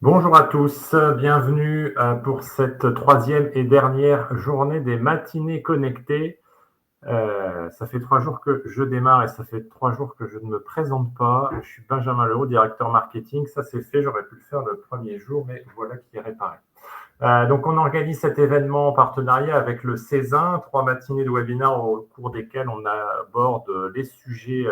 Bonjour à tous, bienvenue pour cette troisième et dernière journée des matinées connectées. Ça fait 3 jours que je démarre et ça fait 3 jours que je ne me présente pas. Je suis Benjamin Leroux, directeur marketing. Ça c'est fait, j'aurais pu le faire le premier jour, mais voilà qui est réparé. Donc on organise cet événement en partenariat avec le Césin, 3 matinées de webinaires au cours desquelles on aborde les sujets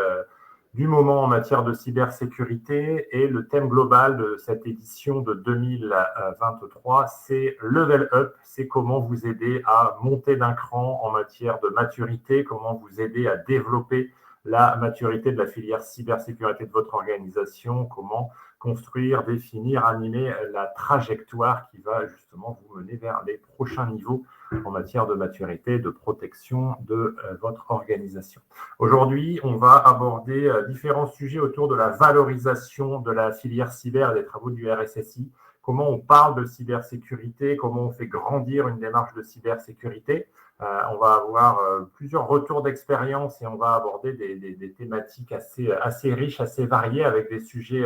du moment en matière de cybersécurité, et le thème global de cette édition de 2023, c'est Level Up, c'est comment vous aider à monter d'un cran en matière de maturité, comment vous aider à développer la maturité de la filière cybersécurité de votre organisation, comment construire, définir, animer la trajectoire qui va justement vous mener vers les prochains niveaux en matière de maturité, de protection de votre organisation. Aujourd'hui, on va aborder différents sujets autour de la valorisation de la filière cyber et des travaux du RSSI, comment on parle de cybersécurité, comment on fait grandir une démarche de cybersécurité. On va avoir plusieurs retours d'expérience et on va aborder des thématiques assez riches, assez variées, avec des sujets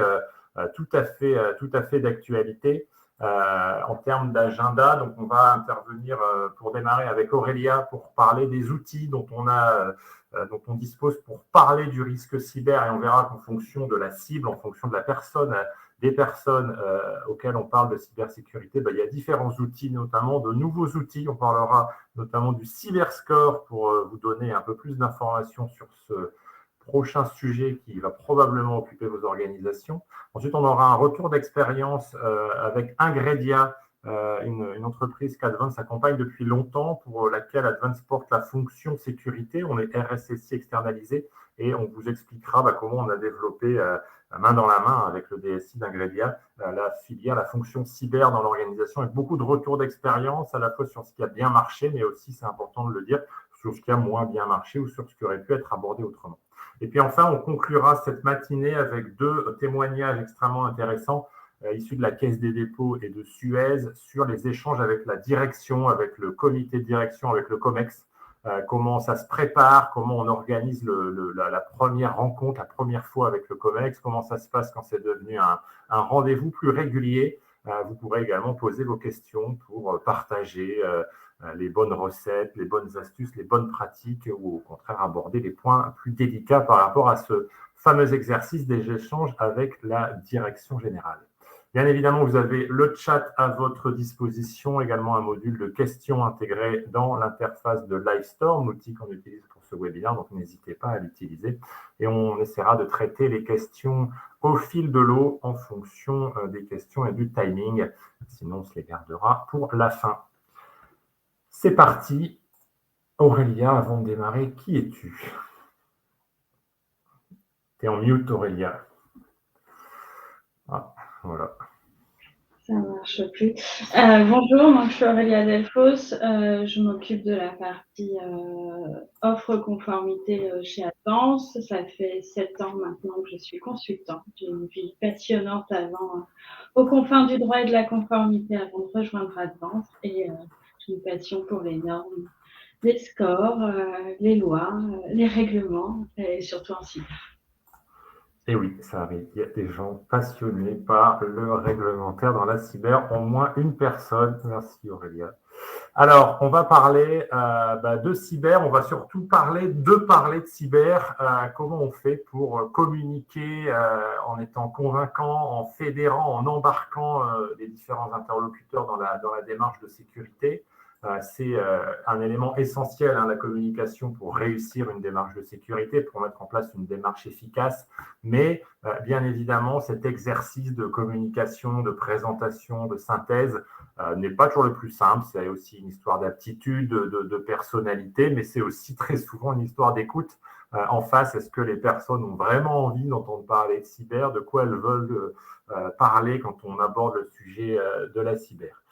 tout à fait d'actualité. En termes d'agenda, donc on va intervenir pour démarrer avec Aurélia pour parler des outils dont on dispose pour parler du risque cyber, et on verra qu'en fonction de la cible, en fonction de la personne, des personnes auxquelles on parle de cybersécurité, il y a différents outils, notamment de nouveaux outils. On parlera notamment du Cyberscore pour vous donner un peu plus d'informations sur ce prochain sujet qui va probablement occuper vos organisations. Ensuite, on aura un retour d'expérience avec Ingredia, une entreprise qu'Advance accompagne depuis longtemps, pour laquelle Advance porte la fonction sécurité. On est RSSI externalisé et on vous expliquera comment on a développé main dans la main avec le DSI d'Ingredia la filière, la fonction cyber dans l'organisation, avec beaucoup de retours d'expérience, à la fois sur ce qui a bien marché, mais aussi, c'est important de le dire, sur ce qui a moins bien marché ou sur ce qui aurait pu être abordé autrement. Et puis enfin, on conclura cette matinée avec 2 témoignages extrêmement intéressants issus de la Caisse des dépôts et de Suez sur les échanges avec la direction, avec le comité de direction, avec le COMEX, comment ça se prépare, comment on organise la première rencontre, la première fois avec le COMEX, comment ça se passe quand c'est devenu un rendez-vous plus régulier. Vous pourrez également poser vos questions pour partager les bonnes recettes, les bonnes astuces, les bonnes pratiques, ou au contraire aborder les points plus délicats par rapport à ce fameux exercice des échanges avec la direction générale. Bien évidemment, vous avez le chat à votre disposition, également un module de questions intégré dans l'interface de Livestorm, l'outil qu'on utilise pour ce webinaire, donc n'hésitez pas à l'utiliser. Et on essaiera de traiter les questions au fil de l'eau en fonction des questions et du timing. Sinon, on se les gardera pour la fin. C'est parti. Aurélia, avant de démarrer, qui es-tu? Tu es en mute, Aurélia. Ah, voilà. Ça ne marche plus. Bonjour, donc je suis Aurélia Delfos. Je m'occupe de la partie offre conformité chez Advance. Ça fait 7 ans maintenant que je suis consultante. J'ai une vie passionnante aux confins du droit et de la conformité avant de rejoindre Advance. Et j'ai une passion pour les normes, les scores, les lois, les règlements et surtout en cyber. Et oui, ça arrive. Il y a des gens passionnés par le réglementaire dans la cyber, au moins une personne. Merci Aurélia. Alors, on va parler de cyber. On va surtout parler de cyber. Comment on fait pour communiquer en étant convaincant, en fédérant, en embarquant les différents interlocuteurs dans la démarche de sécurité. C'est un élément essentiel, la communication, pour réussir une démarche de sécurité, pour mettre en place une démarche efficace. Mais bien évidemment, cet exercice de communication, de présentation, de synthèse n'est pas toujours le plus simple. C'est aussi une histoire d'aptitude, de personnalité, mais c'est aussi très souvent une histoire d'écoute. En face, est-ce que les personnes ont vraiment envie d'entendre parler de cyber, de quoi elles veulent parler quand on aborde le sujet de la cyber?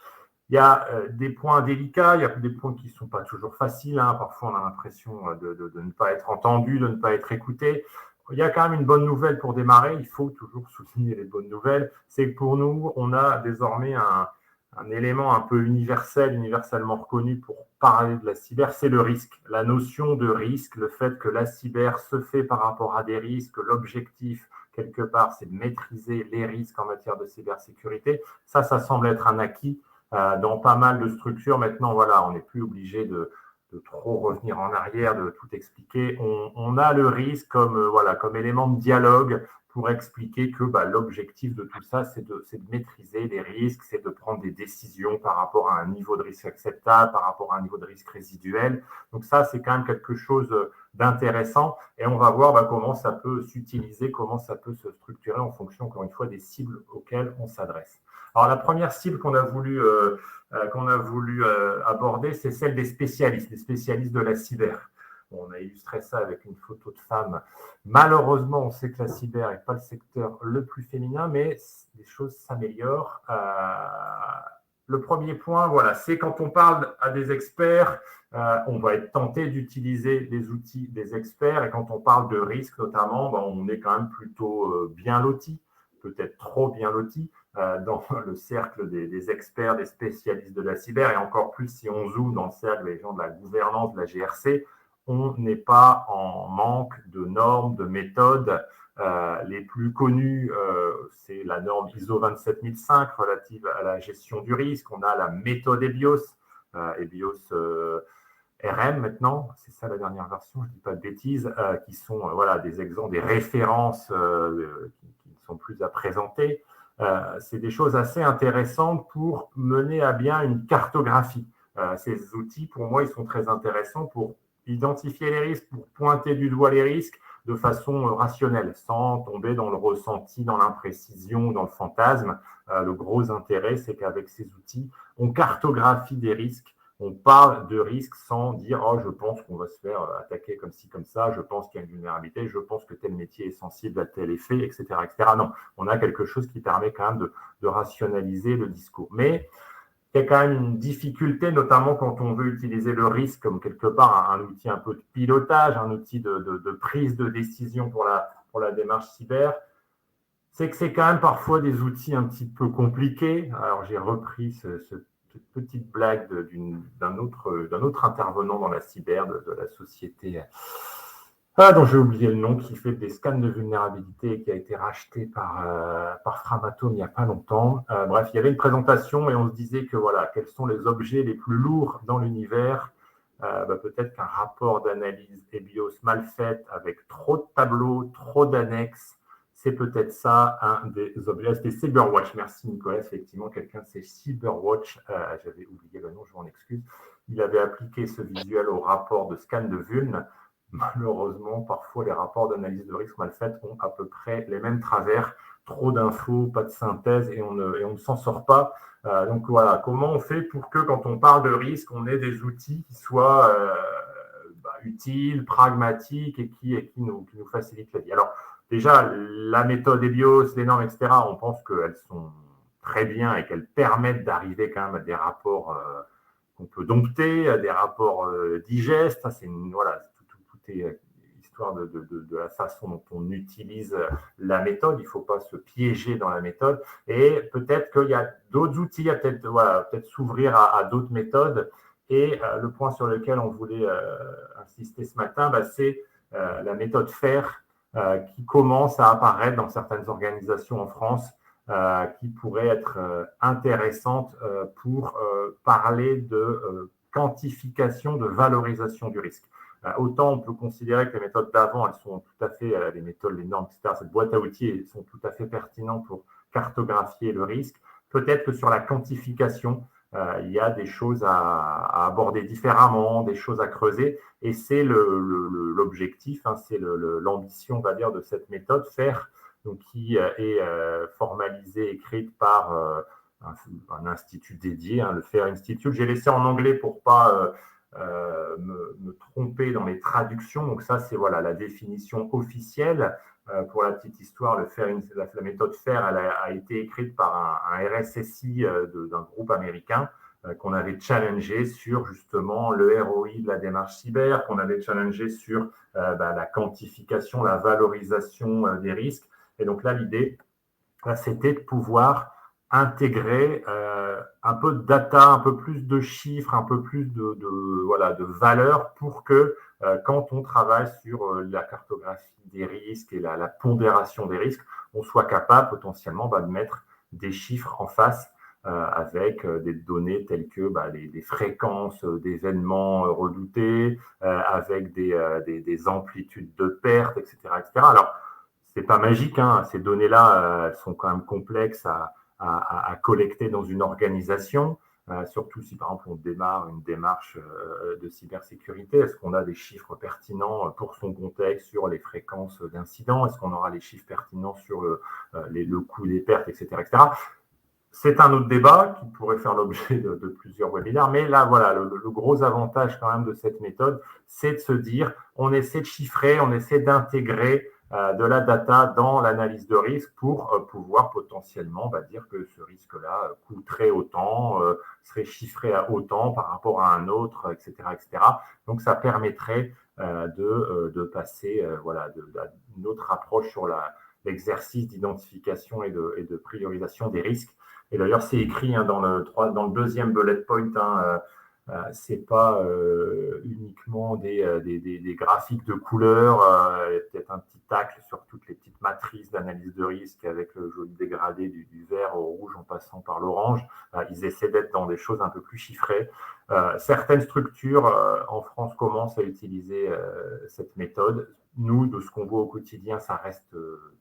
Il y a des points délicats, il y a des points qui ne sont pas toujours faciles. Parfois, on a l'impression de ne pas être entendu, de ne pas être écouté. Il y a quand même une bonne nouvelle pour démarrer. Il faut toujours souligner les bonnes nouvelles. C'est que pour nous, on a désormais un élément un peu universellement reconnu pour parler de la cyber, c'est le risque. La notion de risque, le fait que la cyber se fait par rapport à des risques, l'objectif, quelque part, c'est de maîtriser les risques en matière de cybersécurité. Ça semble être un acquis dans pas mal de structures. Maintenant, voilà, on n'est plus obligé de trop revenir en arrière, de tout expliquer. On a le risque comme élément de dialogue pour expliquer que l'objectif de tout ça, c'est de maîtriser les risques, c'est de prendre des décisions par rapport à un niveau de risque acceptable, par rapport à un niveau de risque résiduel. Donc ça, c'est quand même quelque chose d'intéressant et on va voir comment ça peut s'utiliser, comment ça peut se structurer en fonction, encore une fois, des cibles auxquelles on s'adresse. Alors la première cible qu'on a voulu aborder, c'est celle des spécialistes de la cyber. On a illustré ça avec une photo de femme. Malheureusement, on sait que la cyber n'est pas le secteur le plus féminin, mais les choses s'améliorent. Le premier point, voilà, c'est quand on parle à des experts, on va être tenté d'utiliser les outils des experts. Et quand on parle de risque, notamment, on est quand même plutôt bien loti, peut-être trop bien loti dans le cercle des experts, des spécialistes de la cyber. Et encore plus si on zoome dans le cercle des gens de la gouvernance, de la GRC, on n'est pas en manque de normes, de méthodes. Les plus connues, c'est la norme ISO 27005 relative à la gestion du risque. On a la méthode EBIOS, RM maintenant, c'est ça la dernière version, je ne dis pas de bêtises, qui sont des exemples, des références qui ne sont plus à présenter. C'est des choses assez intéressantes pour mener à bien une cartographie. Ces outils, pour moi, ils sont très intéressants pour identifier les risques, pour pointer du doigt les risques de façon rationnelle, sans tomber dans le ressenti, dans l'imprécision, dans le fantasme. Le gros intérêt, c'est qu'avec ces outils, on cartographie des risques, on parle de risques sans dire « Oh, je pense qu'on va se faire attaquer comme ci, comme ça, je pense qu'il y a une vulnérabilité, je pense que tel métier est sensible à tel effet, etc. etc. » Non, on a quelque chose qui permet quand même de rationaliser le discours. Mais il y a quand même une difficulté, notamment quand on veut utiliser le risque comme quelque part un outil un peu de pilotage, un outil de prise de décision pour la démarche cyber. C'est que c'est quand même parfois des outils un petit peu compliqués. Alors, j'ai repris cette petite blague d'un autre intervenant dans la cyber de la société dont j'ai oublié le nom, qui fait des scans de vulnérabilité et qui a été racheté par Framatome il n'y a pas longtemps. Bref, il y avait une présentation et on se disait que quels sont les objets les plus lourds dans l'univers. Peut-être qu'un rapport d'analyse EBIOS mal fait avec trop de tableaux, trop d'annexes, c'est peut-être ça un des objets. C'était CyberWatch. Merci Nicolas, effectivement, quelqu'un c'est CyberWatch. J'avais oublié le nom, je m'en excuse. Il avait appliqué ce visuel au rapport de scan de vuln. Malheureusement, parfois, les rapports d'analyse de risque mal faits ont à peu près les mêmes travers. Trop d'infos, pas de synthèse et on ne s'en sort pas. Donc voilà, comment on fait pour que quand on parle de risque, on ait des outils qui soient utiles, pragmatiques et qui nous facilitent la vie. Alors déjà, la méthode EBIOS, les normes, etc., on pense qu'elles sont très bien et qu'elles permettent d'arriver quand même à des rapports qu'on peut dompter, à des rapports digestes. Ça, c'est histoire de la façon dont on utilise la méthode. Il ne faut pas se piéger dans la méthode. Et peut-être qu'il y a d'autres outils, il y a peut-être s'ouvrir à d'autres méthodes. Et le point sur lequel on voulait insister ce matin, c'est la méthode FAIR qui commence à apparaître dans certaines organisations en France qui pourrait être intéressante pour parler de quantification, de valorisation du risque. Autant on peut considérer que les méthodes d'avant, elles sont tout à fait, les méthodes, les normes, etc., cette boîte à outils, elles sont tout à fait pertinentes pour cartographier le risque. Peut-être que sur la quantification, il y a des choses à aborder différemment, des choses à creuser, et c'est l'objectif, c'est l'ambition, on va dire, de cette méthode FAIR, donc qui est formalisée, écrite par un institut dédié, le FAIR Institute. J'ai laissé en anglais pour pas me tromper dans les traductions. Donc ça, c'est la définition officielle. Pour la petite histoire, la méthode FAIR, elle a été écrite par un RSSI d'un groupe américain qu'on avait challengé sur justement le ROI de la démarche cyber, qu'on avait challengé sur la quantification, la valorisation des risques. Et donc là, l'idée, c'était de pouvoir intégrer un peu de data, un peu plus de chiffres, un peu plus de valeurs pour que quand on travaille sur la cartographie des risques et la pondération des risques, on soit capable potentiellement de mettre des chiffres en face avec des données telles que les fréquences d'événements redoutés, avec des amplitudes de pertes, etc. etc. Alors, c'est pas magique, hein, ces données-là, elles sont quand même complexes à collecter dans une organisation, surtout si par exemple on démarre une démarche de cybersécurité. Est-ce qu'on a des chiffres pertinents pour son contexte sur les fréquences d'incidents? Est-ce qu'on aura les chiffres pertinents sur le coût des pertes, etc., etc. C'est un autre débat qui pourrait faire l'objet de plusieurs webinaires, mais là, voilà, le gros avantage quand même de cette méthode, c'est de se dire, on essaie de chiffrer, on essaie d'intégrer de la data dans l'analyse de risque pour pouvoir potentiellement dire que ce risque-là coûterait autant, serait chiffré à autant par rapport à un autre, etc., etc. Donc, ça permettrait de passer à une autre approche sur l'exercice d'identification et de priorisation des risques. Et d'ailleurs, c'est écrit dans le deuxième bullet point, c'est pas uniquement des graphiques de couleurs, peut-être un petit tacle sur toutes les petites matrices d'analyse de risque avec le joli dégradé du vert au rouge en passant par l'orange. Ils essaient d'être dans des choses un peu plus chiffrées. Certaines structures en France commencent à utiliser cette méthode. Nous, de ce qu'on voit au quotidien, ça reste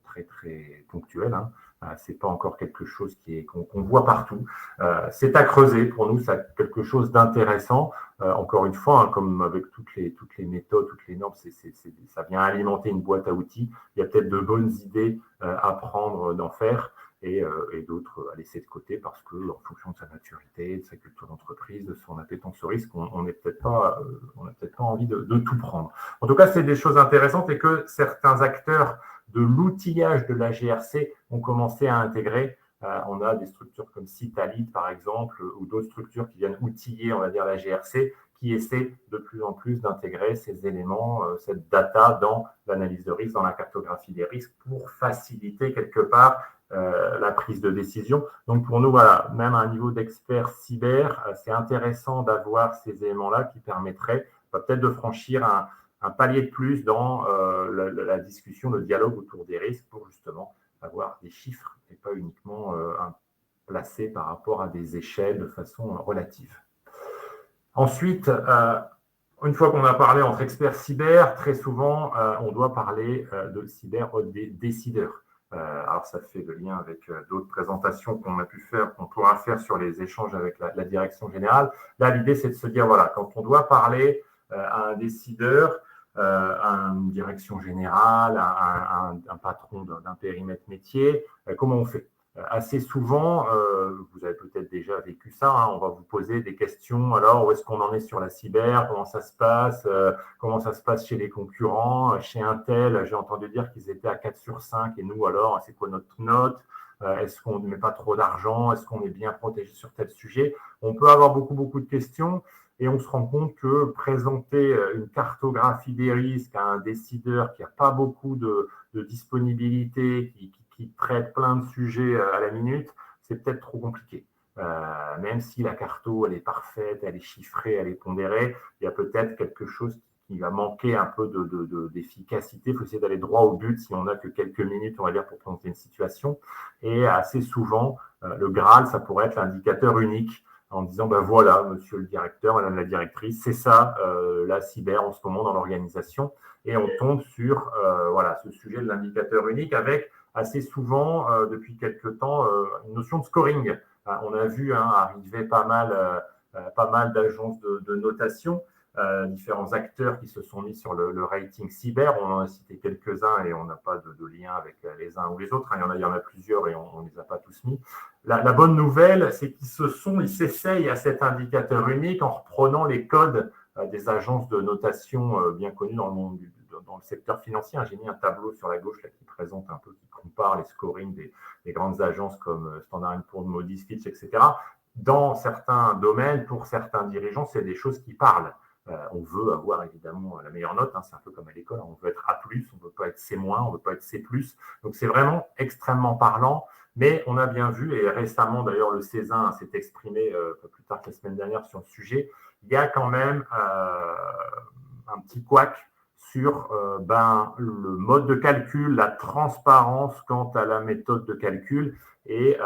très, très ponctuel, hein. C'est pas encore quelque chose qu'on voit partout. C'est à creuser. Pour nous, c'est quelque chose d'intéressant. Encore une fois, hein, comme avec toutes les méthodes, toutes les normes, ça vient alimenter une boîte à outils. Il y a peut-être de bonnes idées à prendre d'en faire et d'autres à laisser de côté parce que, en fonction de sa maturité, de sa culture d'entreprise, de son appétence au risque, on n'a peut-être pas envie de tout prendre. En tout cas, c'est des choses intéressantes et que certains acteurs de l'outillage de la GRC ont commencé à intégrer. On a des structures comme Citalit, par exemple, ou d'autres structures qui viennent outiller, on va dire, la GRC, qui essaient de plus en plus d'intégrer ces éléments, cette data dans l'analyse de risque, dans la cartographie des risques, pour faciliter quelque part la prise de décision. Donc pour nous, voilà, même à un niveau d'expert cyber, c'est intéressant d'avoir ces éléments-là qui permettraient peut-être de franchir un palier de plus dans la discussion, le dialogue autour des risques pour justement avoir des chiffres et pas uniquement placés par rapport à des échelles de façon relative. Ensuite, une fois qu'on a parlé entre experts cyber, très souvent, on doit parler de cyber décideurs. Alors, ça fait le lien avec d'autres présentations qu'on pourra faire sur les échanges avec la direction générale. Là, l'idée, c'est de se dire, voilà, quand on doit parler à un décideur, à une direction générale, à un patron d'un périmètre métier, comment on fait? Assez souvent, vous avez peut-être déjà vécu ça, hein, on va vous poser des questions. Alors, où est-ce qu'on en est sur la cyber? Comment ça se passe? Comment ça se passe chez les concurrents? Chez Intel, j'ai entendu dire qu'ils étaient à 4 sur 5. Et nous, alors, c'est quoi notre note? Est-ce qu'on ne met pas trop d'argent? Est-ce qu'on est bien protégé sur tel sujet? On peut avoir beaucoup de questions. Et on se rend compte que présenter une cartographie des risques à un décideur qui n'a pas beaucoup de disponibilité, qui traite plein de sujets à la minute, c'est peut-être trop compliqué. Même si la carto, elle est parfaite, elle est chiffrée, elle est pondérée, il y a peut-être quelque chose qui va manquer un peu d'efficacité. Il faut essayer d'aller droit au but si on n'a que quelques minutes, on va dire, pour présenter une situation. Et assez souvent, le Graal, ça pourrait être l'indicateur unique en disant, voilà, monsieur le directeur, madame la directrice, c'est ça, la cyber en ce moment dans l'organisation. Et on tombe sur ce sujet de l'indicateur unique avec assez souvent, depuis quelques temps, une notion de scoring. On a vu arriver pas mal d'agences de notation, différents acteurs qui se sont mis sur le rating cyber. On en a cité quelques-uns et on n'a pas de lien avec les uns ou les autres. Il y en a plusieurs et on ne les a pas tous mis. La bonne nouvelle, c'est qu'ils s'essayent à cet indicateur unique en reprenant les codes des agences de notation bien connues dans le monde dans le secteur financier. J'ai mis un tableau sur la gauche là, qui présente un peu, qui compare les scorings des grandes agences comme Standard & Poor's, Moody's, Fitch, etc. Dans certains domaines, pour certains dirigeants, c'est des choses qui parlent. On veut avoir évidemment la meilleure note, c'est un peu comme à l'école, on veut être A+, on ne veut pas être C-, on ne veut pas être C+. Donc c'est vraiment extrêmement parlant, mais on a bien vu, et récemment d'ailleurs le Césin s'est exprimé pas plus tard que la semaine dernière sur le sujet, il y a quand même un petit couac sur le mode de calcul, la transparence quant à la méthode de calcul, et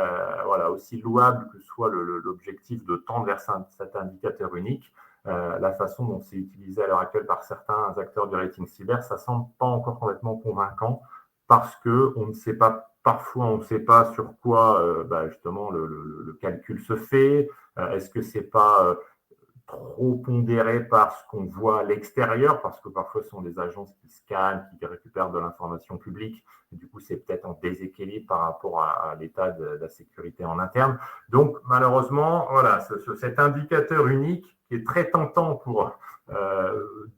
voilà, aussi louable que soit l'objectif de tendre vers cet indicateur unique, la façon dont c'est utilisé à l'heure actuelle par certains acteurs du rating cyber, ça ne semble pas encore complètement convaincant parce qu'on ne sait pas, parfois on ne sait pas sur quoi justement le calcul se fait. Est-ce que ce n'est pas trop pondéré par ce qu'on voit à l'extérieur, parce que parfois ce sont des agences qui scannent, qui récupèrent de l'information publique, et du coup c'est peut-être en déséquilibre par rapport à l'état de la sécurité en interne. Donc malheureusement, voilà, cet indicateur unique qui est très tentant pour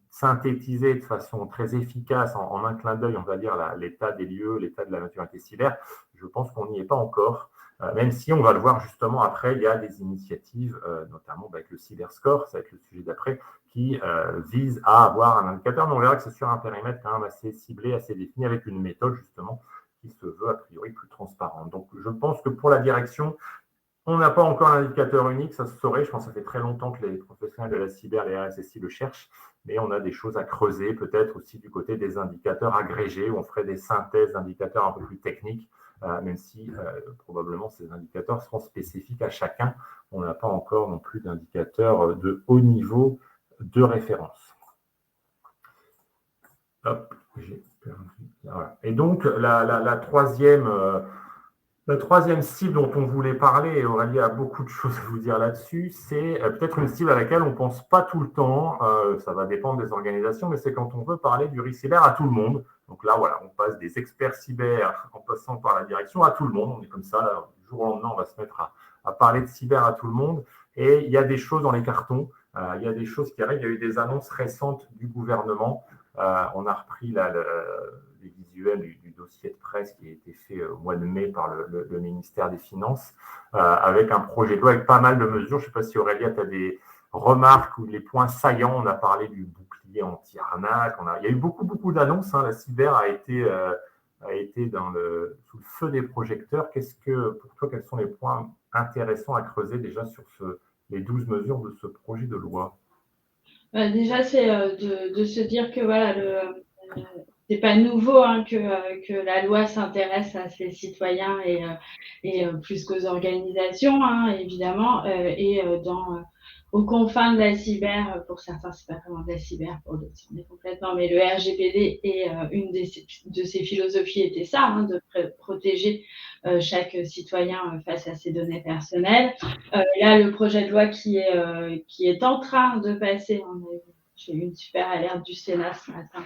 synthétiser de façon très efficace en un clin d'œil, on va dire, l'état des lieux, l'état de la maturité cyber, je pense qu'on n'y est pas encore. Même si on va le voir justement après, il y a des initiatives, notamment avec le Cyberscore, ça va être le sujet d'après, qui visent à avoir un indicateur. Mais on verra que c'est sur un périmètre quand même assez ciblé, assez défini, avec une méthode justement qui se veut a priori plus transparente. Donc je pense que pour la direction, on n'a pas encore un indicateur unique, ça se saurait. Je pense que ça fait très longtemps que les professionnels de la cyber, les RSSI le cherchent, mais on a des choses à creuser, peut-être aussi du côté des indicateurs agrégés, où on ferait des synthèses d'indicateurs un peu plus techniques, même si probablement ces indicateurs seront spécifiques à chacun. On n'a pas encore non plus d'indicateurs de haut niveau de référence. Hop, j'ai perdu. Voilà. Et donc, la troisième cible dont on voulait parler, et Aurélie a beaucoup de choses à vous dire là-dessus, c'est peut-être une cible à laquelle on ne pense pas tout le temps, ça va dépendre des organisations, mais c'est quand on veut parler du risque cyber à tout le monde. Donc là, voilà, on passe des experts cyber en passant par la direction à tout le monde. On est comme ça, là, du jour au lendemain, on va se mettre à parler de cyber à tout le monde. Et il y a des choses dans les cartons, il y a des choses qui arrivent. Il y a eu des annonces récentes du gouvernement. On a repris les visuels du dossier de presse qui a été fait au mois de mai par le ministère des Finances, avec un projet de loi avec pas mal de mesures. Je ne sais pas si Aurélia, tu as des remarques ou les points saillants. On a parlé du bouclier anti-arnaque. Il y a eu beaucoup d'annonces. La cyber a été sous le feu des projecteurs. Pour toi, quels sont les points intéressants à creuser déjà sur les 12 mesures de ce projet de loi? Déjà, c'est de se dire que voilà, c'est pas nouveau que la loi s'intéresse à ses citoyens et plus qu'aux organisations, évidemment, et aux confins de la cyber, pour certains, c'est pas vraiment de la cyber, pour d'autres, on est complètement, mais le RGPD et une de ses philosophies était ça, de protéger chaque citoyen face à ses données personnelles. Là, le projet de loi qui est en train de passer, j'ai eu une super alerte du Sénat ce matin.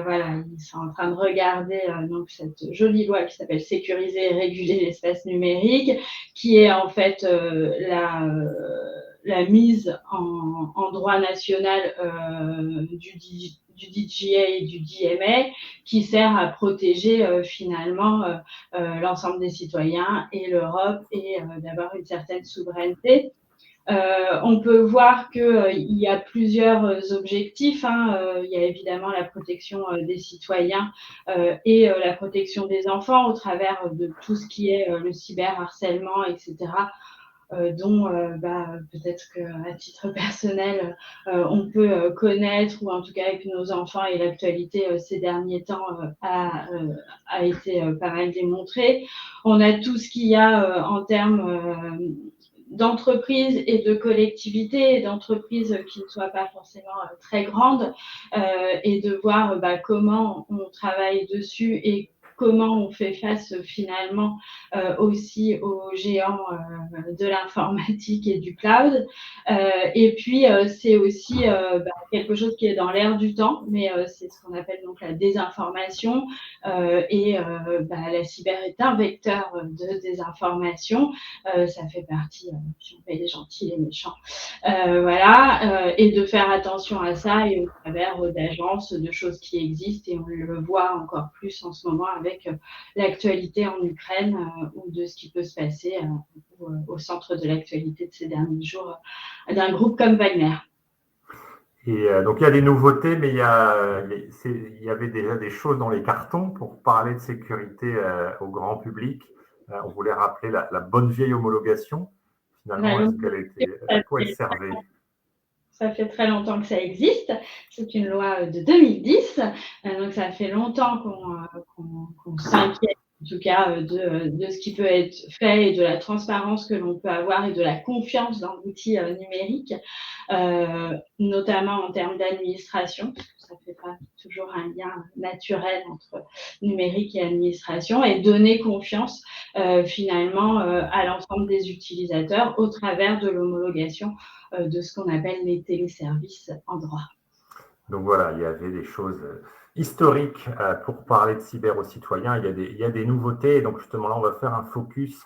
Voilà, ils sont en train de regarder donc cette jolie loi qui s'appelle Sécuriser et réguler l'espace numérique, qui est en fait la mise en droit national du DGA et du DMA, qui sert à protéger finalement l'ensemble des citoyens et l'Europe, et d'avoir une certaine souveraineté. On peut voir qu'il y a plusieurs objectifs. Il y a évidemment la protection des citoyens et la protection des enfants au travers de tout ce qui est le cyberharcèlement, etc. Dont peut-être qu'à titre personnel, on peut connaître, ou en tout cas avec nos enfants, et l'actualité ces derniers temps a été pas mal démontrée. On a tout ce qu'il y a en termes d'entreprises et de collectivités, et d'entreprises qui ne soient pas forcément très grandes, et de voir comment on travaille dessus et comment on fait face finalement aussi aux géants de l'informatique et du cloud. Et puis, c'est aussi quelque chose qui est dans l'air du temps, mais c'est ce qu'on appelle donc la désinformation. Et la cyber est un vecteur de désinformation. Ça fait partie, si on paye les gentils, les méchants. Voilà, et de faire attention à ça, et au travers d'agences, de choses qui existent, et on le voit encore plus en ce moment avec l'actualité en Ukraine, ou de ce qui peut se passer au centre de l'actualité de ces derniers jours d'un groupe comme Wagner. Et donc, il y a des nouveautés, mais il y avait déjà des choses dans les cartons pour parler de sécurité au grand public. On voulait rappeler la bonne vieille homologation. Finalement, à quoi elle servait? Ça fait très longtemps que ça existe. C'est une loi de 2010. Donc, ça fait longtemps qu'on s'inquiète, en tout cas, de ce qui peut être fait et de la transparence que l'on peut avoir et de la confiance dans l'outil numérique, notamment en termes d'administration, parce que ça ne fait pas toujours un lien naturel entre numérique et administration, et donner confiance finalement à l'ensemble des utilisateurs au travers de l'homologation de ce qu'on appelle les téléservices en droit. Donc voilà, il y avait des choses historiques pour parler de cyber aux citoyens. Il y a des nouveautés. Et donc justement là, on va faire un focus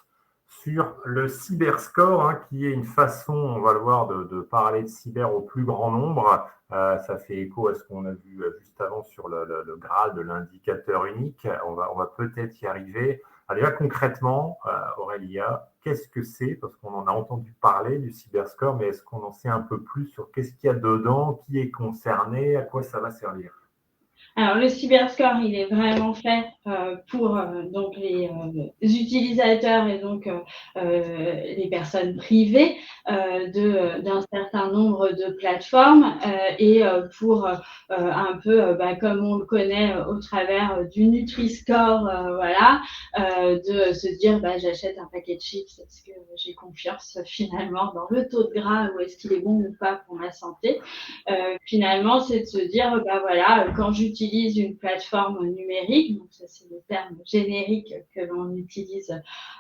sur le cyberscore, qui est une façon, on va le voir, de parler de cyber au plus grand nombre. Ça fait écho à ce qu'on a vu juste avant sur le Graal de l'indicateur unique. On va peut-être y arriver. Alors, déjà, concrètement, Aurélia, qu'est-ce que c'est? Parce qu'on en a entendu parler du cyberscore, mais est-ce qu'on en sait un peu plus sur qu'est-ce qu'il y a dedans, qui est concerné, à quoi ça va servir? Alors, le cyberscore, il est vraiment fait pour donc les utilisateurs et donc les personnes privées d'un certain nombre de plateformes et pour un peu, comme on le connaît au travers du Nutri-Score, voilà, de se dire j'achète un paquet de chips parce que j'ai confiance finalement dans le taux de gras, ou est-ce qu'il est bon ou pas pour ma santé. Finalement, c'est de se dire, voilà, quand j'utilise une plateforme numérique, donc ça c'est le terme générique que l'on utilise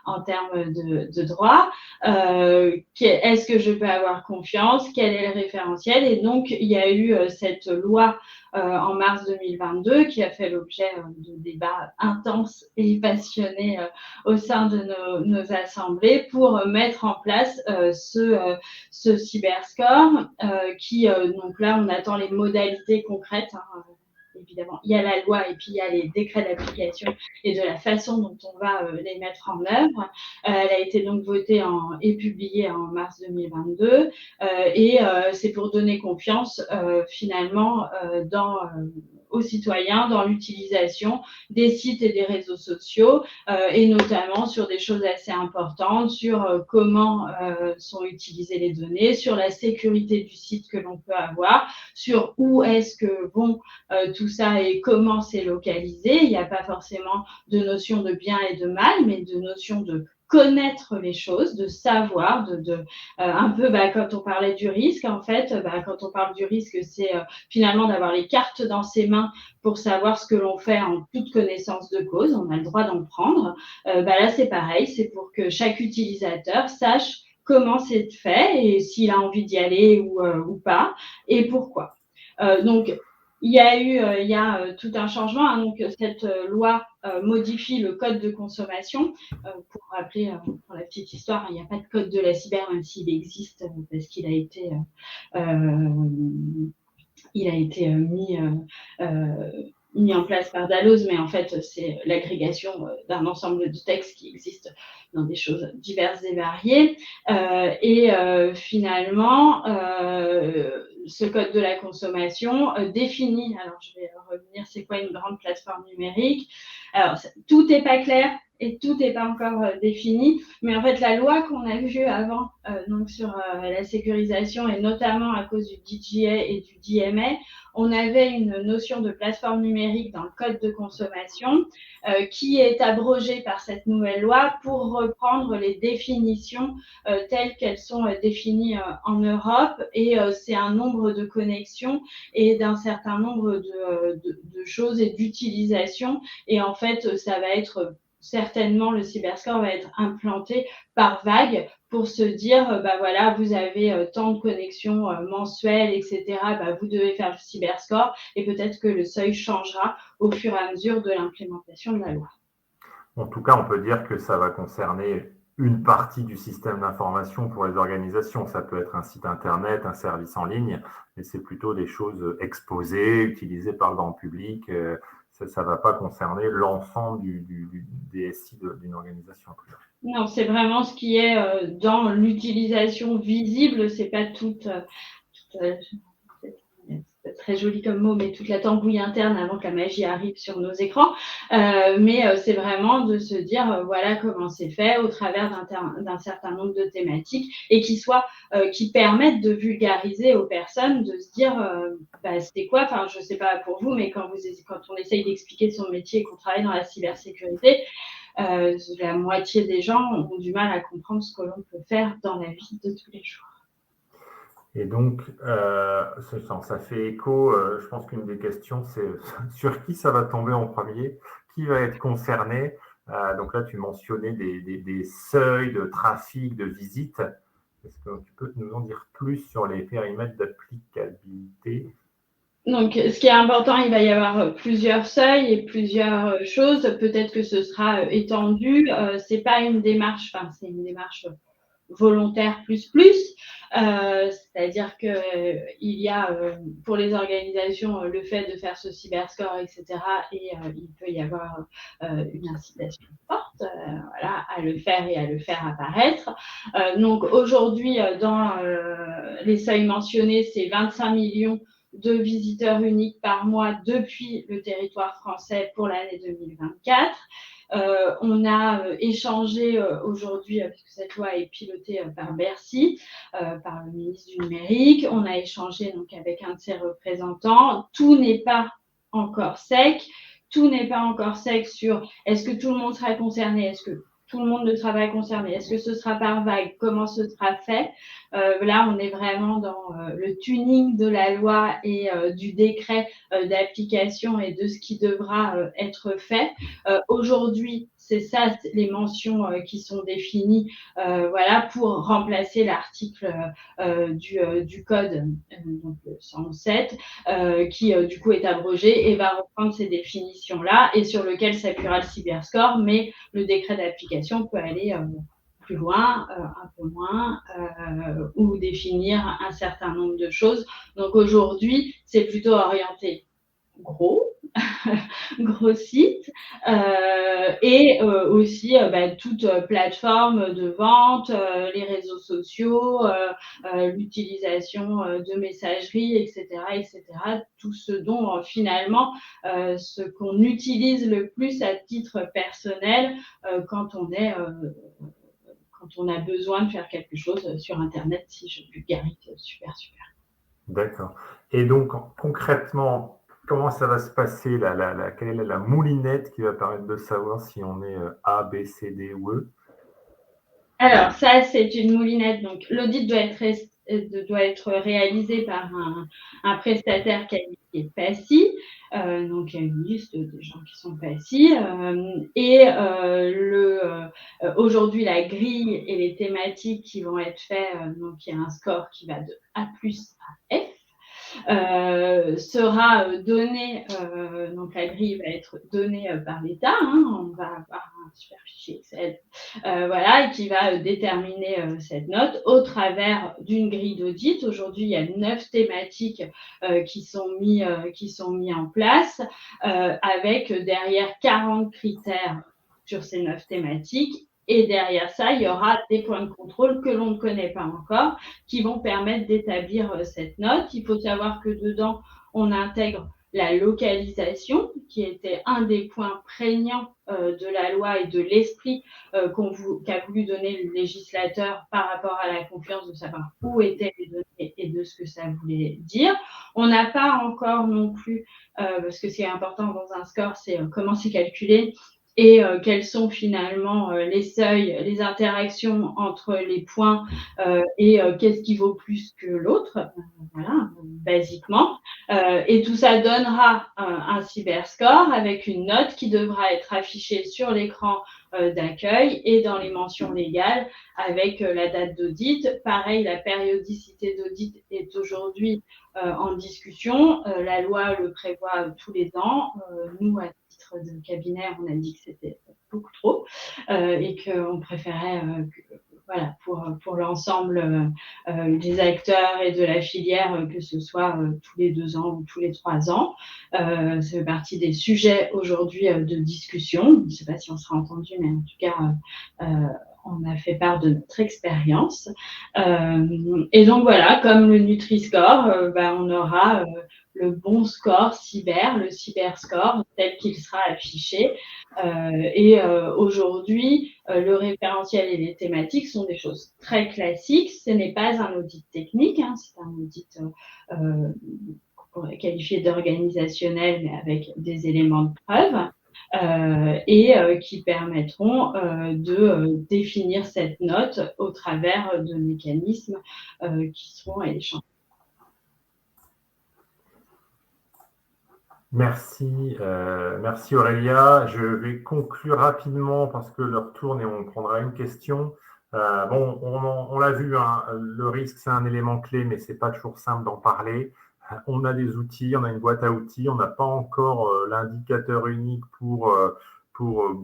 en termes de droit, est-ce que je peux avoir confiance? Quel est le référentiel? Et donc, il y a eu cette loi en mars 2022 qui a fait l'objet de débats intenses et passionnés au sein de nos assemblées pour mettre en place ce cyberscore qui, donc là, on attend les modalités concrètes. Évidemment, il y a la loi et puis il y a les décrets d'application et de la façon dont on va les mettre en œuvre. Elle a été donc votée et publiée en mars 2022 et c'est pour donner confiance finalement aux citoyens dans l'utilisation des sites et des réseaux sociaux et notamment sur des choses assez importantes, sur comment sont utilisées les données, sur la sécurité du site que l'on peut avoir, sur où est-ce que vont tout ça et comment c'est localisé. Il n'y a pas forcément de notion de bien et de mal, mais de notion de connaître les choses, de savoir, un peu quand on parlait du risque, en fait, quand on parle du risque, c'est finalement d'avoir les cartes dans ses mains pour savoir ce que l'on fait en toute connaissance de cause. On a le droit d'en prendre. Là, c'est pareil, c'est pour que chaque utilisateur sache comment c'est fait et s'il a envie d'y aller ou pas et pourquoi. Donc, il y a tout un changement. Donc, cette loi modifie le code de consommation. Pour rappeler, pour la petite histoire, il n'y a pas de code de la cyber, même s'il existe, parce qu'il a été mis en place par Dalloz, mais en fait, c'est l'agrégation d'un ensemble de textes qui existent dans des choses diverses et variées. Finalement, ce code de la consommation définit, alors je vais revenir, c'est quoi une grande plateforme numérique? Alors, tout n'est pas clair et tout n'est pas encore défini, mais en fait, la loi qu'on a vue avant, donc sur la sécurisation, et notamment à cause du DGA et du DMA, on avait une notion de plateforme numérique dans le code de consommation qui est abrogée par cette nouvelle loi pour reprendre les définitions telles qu'elles sont définies en Europe, et c'est un nombre de connexions et d'un certain nombre de choses et d'utilisations, et en fait ça va être certainement, le cyberscore va être implanté par vague pour se dire, voilà, vous avez tant de connexions mensuelles, etc. Vous devez faire le cyberscore, et peut-être que le seuil changera au fur et à mesure de l'implémentation de la loi. En tout cas, on peut dire que ça va concerner une partie du système d'information pour les organisations. Ça peut être un site internet, un service en ligne, mais c'est plutôt des choses exposées, utilisées par le grand public. Ça ne va pas concerner l'ensemble des SI d'une organisation. Non, c'est vraiment ce qui est dans l'utilisation visible, c'est pas toute très joli comme mot, mais toute la tambouille interne avant que la magie arrive sur nos écrans. Mais c'est vraiment de se dire, voilà comment c'est fait au travers d'un certain nombre de thématiques et qui permettent de vulgariser aux personnes, de se dire, c'est quoi, enfin, je sais pas pour vous, mais quand on essaye d'expliquer son métier et qu'on travaille dans la cybersécurité, la moitié des gens ont du mal à comprendre ce que l'on peut faire dans la vie de tous les jours. Et donc, ça fait écho, je pense qu'une des questions, c'est sur qui ça va tomber en premier, qui va être concerné. Donc là, tu mentionnais des seuils de trafic, de visite. Est-ce que tu peux nous en dire plus sur les périmètres d'applicabilité? Donc, ce qui est important, il va y avoir plusieurs seuils et plusieurs choses. Peut-être que ce sera étendu. C'est pas une démarche, enfin, c'est une démarche volontaire plus. C'est-à-dire que il y a pour les organisations le fait de faire ce cyberscore, etc. Et il peut y avoir une incitation forte voilà, à le faire et à le faire apparaître. Donc aujourd'hui, dans les seuils mentionnés, c'est 25 millions de visiteurs uniques par mois depuis le territoire français pour l'année 2024. On a échangé aujourd'hui, puisque cette loi est pilotée par Bercy, par le ministre du Numérique. On a échangé donc avec un de ses représentants. Tout n'est pas encore sec. Tout n'est pas encore sec sur est-ce que tout le monde sera concerné, est-ce que tout le monde ne sera pas concerné, est-ce que ce sera par vague, comment ce sera fait. Là, on est vraiment dans le tuning de la loi et du décret d'application et de ce qui devra être fait. Aujourd'hui, c'est ça, les mentions qui sont définies voilà, pour remplacer l'article du code, donc le 107, qui du coup est abrogé et va reprendre ces définitions-là et sur lequel s'appuiera le cyberscore, mais le décret d'application peut aller plus loin, un peu moins, ou définir un certain nombre de choses. Donc aujourd'hui, c'est plutôt orienté gros site, et aussi toute plateforme de vente, les réseaux sociaux, l'utilisation de messagerie, etc. Tout ce dont finalement, ce qu'on utilise le plus à titre personnel quand on a besoin de faire quelque chose sur Internet, si je vulgarise super. D'accord. Et donc, concrètement, comment ça va se passer quelle est la moulinette qui va permettre de savoir si on est A, B, C, D ou E? Alors, ça, c'est une moulinette. Donc, l'audit doit être réalisé par un prestataire qualifié PACI. Donc, il y a une liste de gens qui sont PACI. Aujourd'hui, la grille et les thématiques qui vont être faites, donc il y a un score qui va de A+ à F. Sera donnée, donc la grille va être donnée par l'État, on va avoir un super fichier Excel, voilà, et qui va déterminer cette note au travers d'une grille d'audit. Aujourd'hui, il y a 9 thématiques qui sont mis en place, avec derrière 40 critères sur ces 9 thématiques. Et derrière ça, il y aura des points de contrôle que l'on ne connaît pas encore, qui vont permettre d'établir cette note. Il faut savoir que dedans, on intègre la localisation, qui était un des points prégnants de la loi et de l'esprit qu'a voulu donner le législateur par rapport à la confiance, de savoir où étaient les données et de ce que ça voulait dire. On n'a pas encore non plus, parce que ce qui est important dans un score, c'est comment c'est calculé, et quels sont finalement les seuils, les interactions entre les points et qu'est-ce qui vaut plus que l'autre, voilà, basiquement. Et tout ça donnera un cyberscore avec une note qui devra être affichée sur l'écran d'accueil et dans les mentions légales avec la date d'audit. Pareil, la périodicité d'audit est aujourd'hui en discussion. La loi le prévoit tous les ans. Nous, à titre de cabinet, on a dit que c'était beaucoup trop et qu'on préférait voilà, pour l'ensemble des acteurs et de la filière, que ce soit tous les 2 ans ou tous les 3 ans. Ça fait partie des sujets aujourd'hui de discussion. Je ne sais pas si on sera entendu, mais en tout cas, on a fait part de notre expérience. Et donc voilà, comme le Nutri-Score, on aura le bon score cyber, le cyberscore, tel qu'il sera affiché. Aujourd'hui, le référentiel et les thématiques sont des choses très classiques. Ce n'est pas un audit technique, hein, c'est un audit qu'on pourrait qualifier d'organisationnel, mais avec des éléments de preuve. Qui permettront de définir cette note au travers de mécanismes qui seront échangés. Merci, merci Aurélia. Je vais conclure rapidement parce que l'heure tourne et on prendra une question. Bon, on l'a vu, hein, le risque, c'est un élément clé, mais ce n'est pas toujours simple d'en parler. On a des outils, on a une boîte à outils, on n'a pas encore l'indicateur unique pour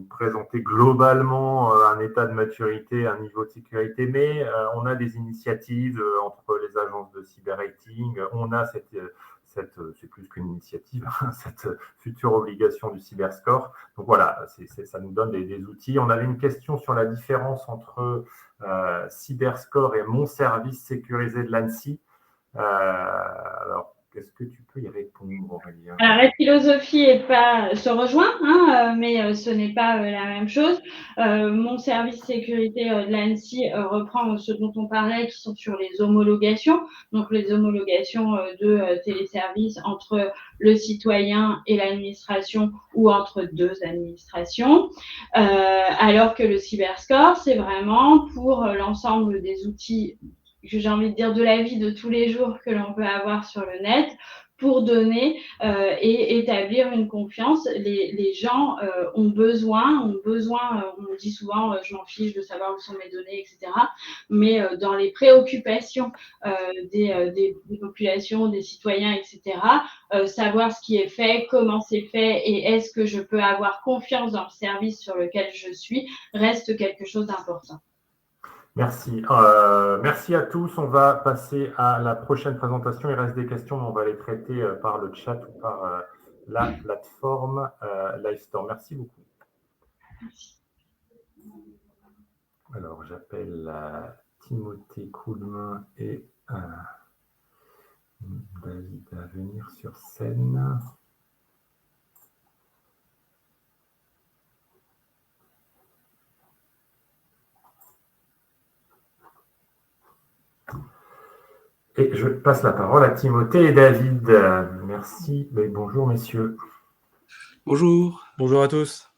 présenter globalement un état de maturité, un niveau de sécurité, mais on a des initiatives entre les agences de cyber-rating, on a c'est plus qu'une initiative, cette future obligation du cyberscore. Donc voilà, ça nous donne des outils. On avait une question sur la différence entre cyberscore et mon service sécurisé de l'ANSSI. Alors, est-ce que tu peux y répondre, Aurélien? Alors, la philosophie se rejoint, hein, mais ce n'est pas la même chose. Mon service sécurité de l'ANSSI reprend ce dont on parlait, qui sont sur les homologations, donc les homologations de téléservices entre le citoyen et l'administration ou entre deux administrations, alors que le cyberscore, c'est vraiment pour l'ensemble des outils, j'ai envie de dire, de la vie de tous les jours que l'on peut avoir sur le net, pour donner et établir une confiance. Les gens ont besoin, on dit souvent je m'en fiche de savoir où sont mes données, etc. Mais dans les préoccupations des populations, des citoyens, etc., savoir ce qui est fait, comment c'est fait et est-ce que je peux avoir confiance dans le service sur lequel je suis, reste quelque chose d'important. Merci. Merci à tous. On va passer à la prochaine présentation. Il reste des questions, mais on va les traiter par le chat ou par la plateforme Livestore. Merci beaucoup. Merci. Alors, j'appelle Timothée Coulmin et David à venir sur scène. Et je passe la parole à Timothée et David. Merci. Mais bonjour, messieurs. Bonjour. Bonjour à tous.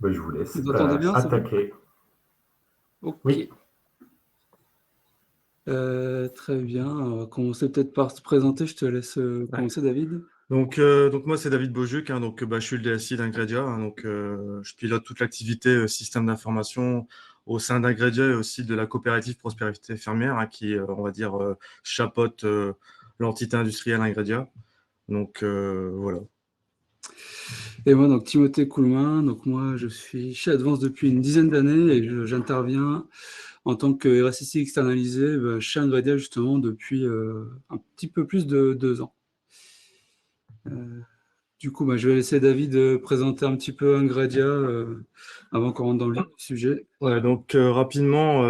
Ben, je vous laisse Vous entendez bien, attaquer. Ok. Oui. Très bien. On va commencer peut-être par se présenter. Je te laisse commencer, David. Donc moi, c'est David Beaujuc. Hein, je suis le DSI d'Ingredia. Hein, je pilote toute l'activité système d'information au sein d'Ingredia et aussi de la coopérative Prospérité Fermière, hein, qui, on va dire, chapeaute l'entité industrielle Ingredia. Donc, voilà. Et moi, donc Timothée Coulmin. Donc moi, je suis chez Advance depuis une dizaine d'années et j'interviens en tant que RSSI externalisé chez Ingredia justement depuis un petit peu plus de 2 ans. Du coup, je vais laisser David présenter un petit peu Ingredia avant qu'on rentre dans le sujet. Ouais, donc rapidement,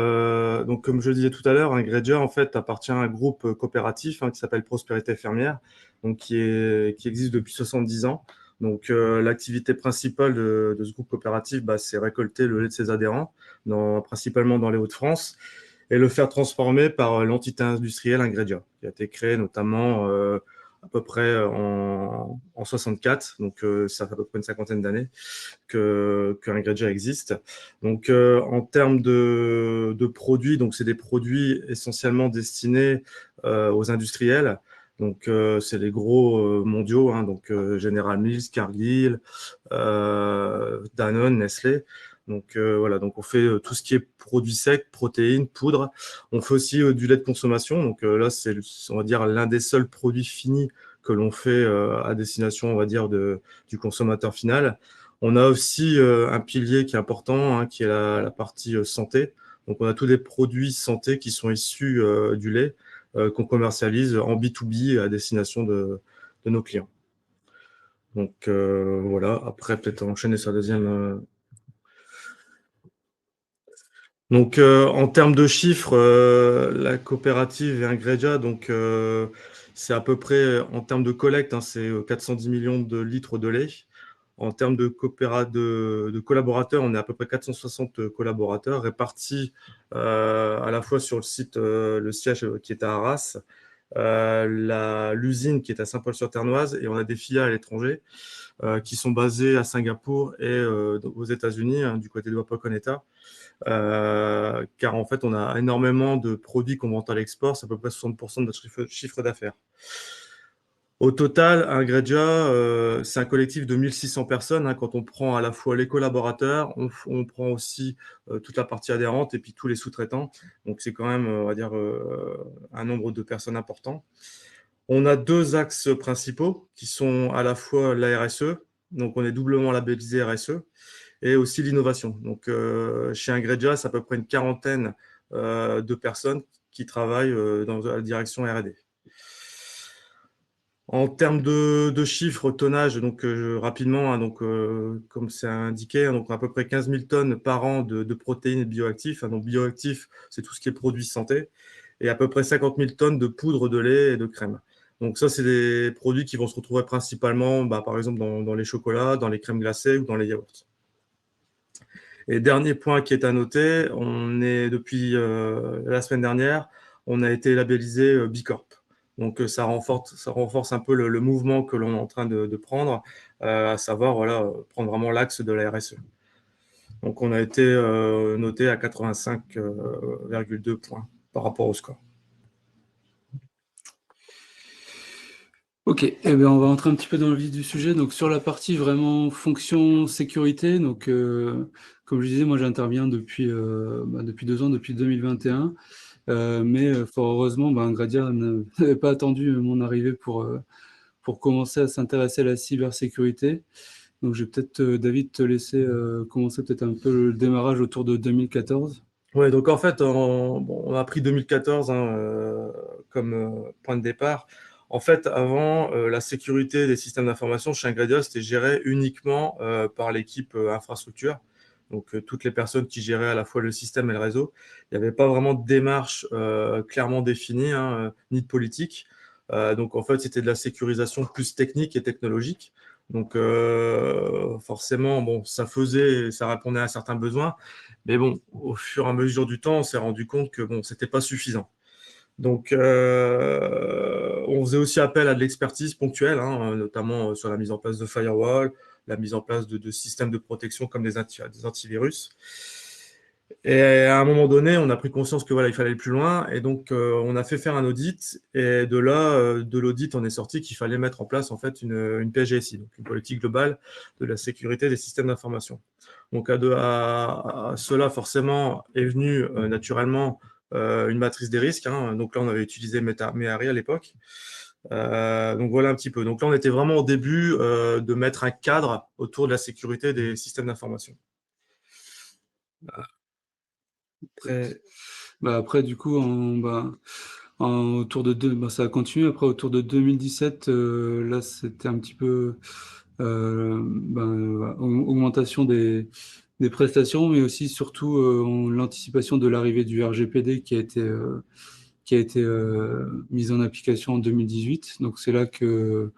donc comme je le disais tout à l'heure, Ingredia en fait appartient à un groupe coopératif, hein, qui s'appelle Prospérité Fermière, donc qui existe depuis 70 ans. Donc l'activité principale de ce groupe coopératif, c'est récolter le lait de ses adhérents, principalement dans les Hauts-de-France, et le faire transformer par l'entité industrielle Ingredia, qui a été créée notamment à peu près en 64, donc ça fait à peu près une cinquantaine d'années que Ingredia existe. Donc en termes de produits, donc c'est des produits essentiellement destinés aux industriels. Donc c'est les gros mondiaux, hein, donc General Mills, Cargill, Danone, Nestlé. Donc voilà, donc on fait tout ce qui est produits secs, protéines, poudre. On fait aussi du lait de consommation. Donc là, c'est, on va dire, l'un des seuls produits finis que l'on fait à destination, on va dire, du consommateur final. On a aussi un pilier qui est important, hein, qui est la partie santé. Donc on a tous les produits santé qui sont issus du lait qu'on commercialise en B2B à destination de nos clients. Donc voilà, après peut-être enchaîner sur la deuxième. Donc, en termes de chiffres, la coopérative et Ingredia, donc, c'est à peu près, en termes de collecte, hein, c'est 410 millions de litres de lait. En termes de collaborateurs, on est à peu près 460 collaborateurs répartis à la fois sur le site, le siège qui est à Arras, l'usine qui est à Saint-Paul-sur-Ternoise, et on a des filiales à l'étranger qui sont basées à Singapour et aux États-Unis, hein, du côté de Wapakoneta. Car en fait, on a énormément de produits qu'on vend à l'export, c'est à peu près 60% de notre chiffre d'affaires. Au total, Ingredia, c'est un collectif de 1600 personnes, hein, quand on prend à la fois les collaborateurs, on prend aussi toute la partie adhérente et puis tous les sous-traitants. Donc, c'est quand même, on va dire, un nombre de personnes important. On a deux axes principaux qui sont à la fois la RSE, donc on est doublement labellisé RSE, et aussi l'innovation. Donc, chez Ingredia, c'est à peu près une quarantaine de personnes qui travaillent dans la direction R&D. En termes de chiffres, tonnage, donc rapidement, hein, donc, comme c'est indiqué, hein, donc à peu près 15 000 tonnes par an de protéines et de bioactifs. Hein, donc bioactifs, c'est tout ce qui est produits santé, et à peu près 50 000 tonnes de poudre de lait et de crème. Donc ça, c'est des produits qui vont se retrouver principalement, par exemple, dans les chocolats, dans les crèmes glacées ou dans les yaourts. Et dernier point qui est à noter, on est depuis la semaine dernière, on a été labellisé Bicorp. Donc ça renforce un peu le mouvement que l'on est en train de prendre, à savoir voilà, prendre vraiment l'axe de la RSE. Donc on a été noté à 85,2 points par rapport au score. Ok, eh bien, on va entrer un petit peu dans le vif du sujet. Donc sur la partie vraiment fonction sécurité, donc comme je disais, moi j'interviens depuis 2 ans, depuis 2021, mais fort heureusement, Ingredia n'avait pas attendu mon arrivée pour commencer à s'intéresser à la cybersécurité. Donc je vais peut-être, David, te laisser commencer peut-être un peu le démarrage autour de 2014. Ouais, donc en fait, on a pris 2014 hein, comme point de départ. En fait, avant, la sécurité des systèmes d'information chez Ingredia, c'était géré uniquement par l'équipe infrastructure. Donc, toutes les personnes qui géraient à la fois le système et le réseau. Il n'y avait pas vraiment de démarche clairement définie, hein, ni de politique. Donc, en fait, c'était de la sécurisation plus technique et technologique. Donc, forcément, bon, ça répondait à certains besoins. Mais bon, au fur et à mesure du temps, on s'est rendu compte que bon, c'était pas suffisant. Donc, on faisait aussi appel à de l'expertise ponctuelle, hein, notamment sur la mise en place de firewall, la mise en place de systèmes de protection comme des antivirus. Et à un moment donné, on a pris conscience que voilà, il fallait aller plus loin, et donc on a fait faire un audit. Et de là, de l'audit, on est sorti qu'il fallait mettre en place en fait une PGSI, donc une politique globale de la sécurité des systèmes d'information. Donc à cela, forcément, est venue naturellement une matrice des risques. Hein. Donc là, on avait utilisé Méhari à l'époque. Donc voilà un petit peu. Donc là, on était vraiment au début de mettre un cadre autour de la sécurité des systèmes d'information. Après, du coup, autour de ça a continué. Après, autour de 2017, là, c'était un petit peu augmentation des prestations, mais aussi surtout l'anticipation de l'arrivée du RGPD qui a été mise en application en 2018. Donc c'est là que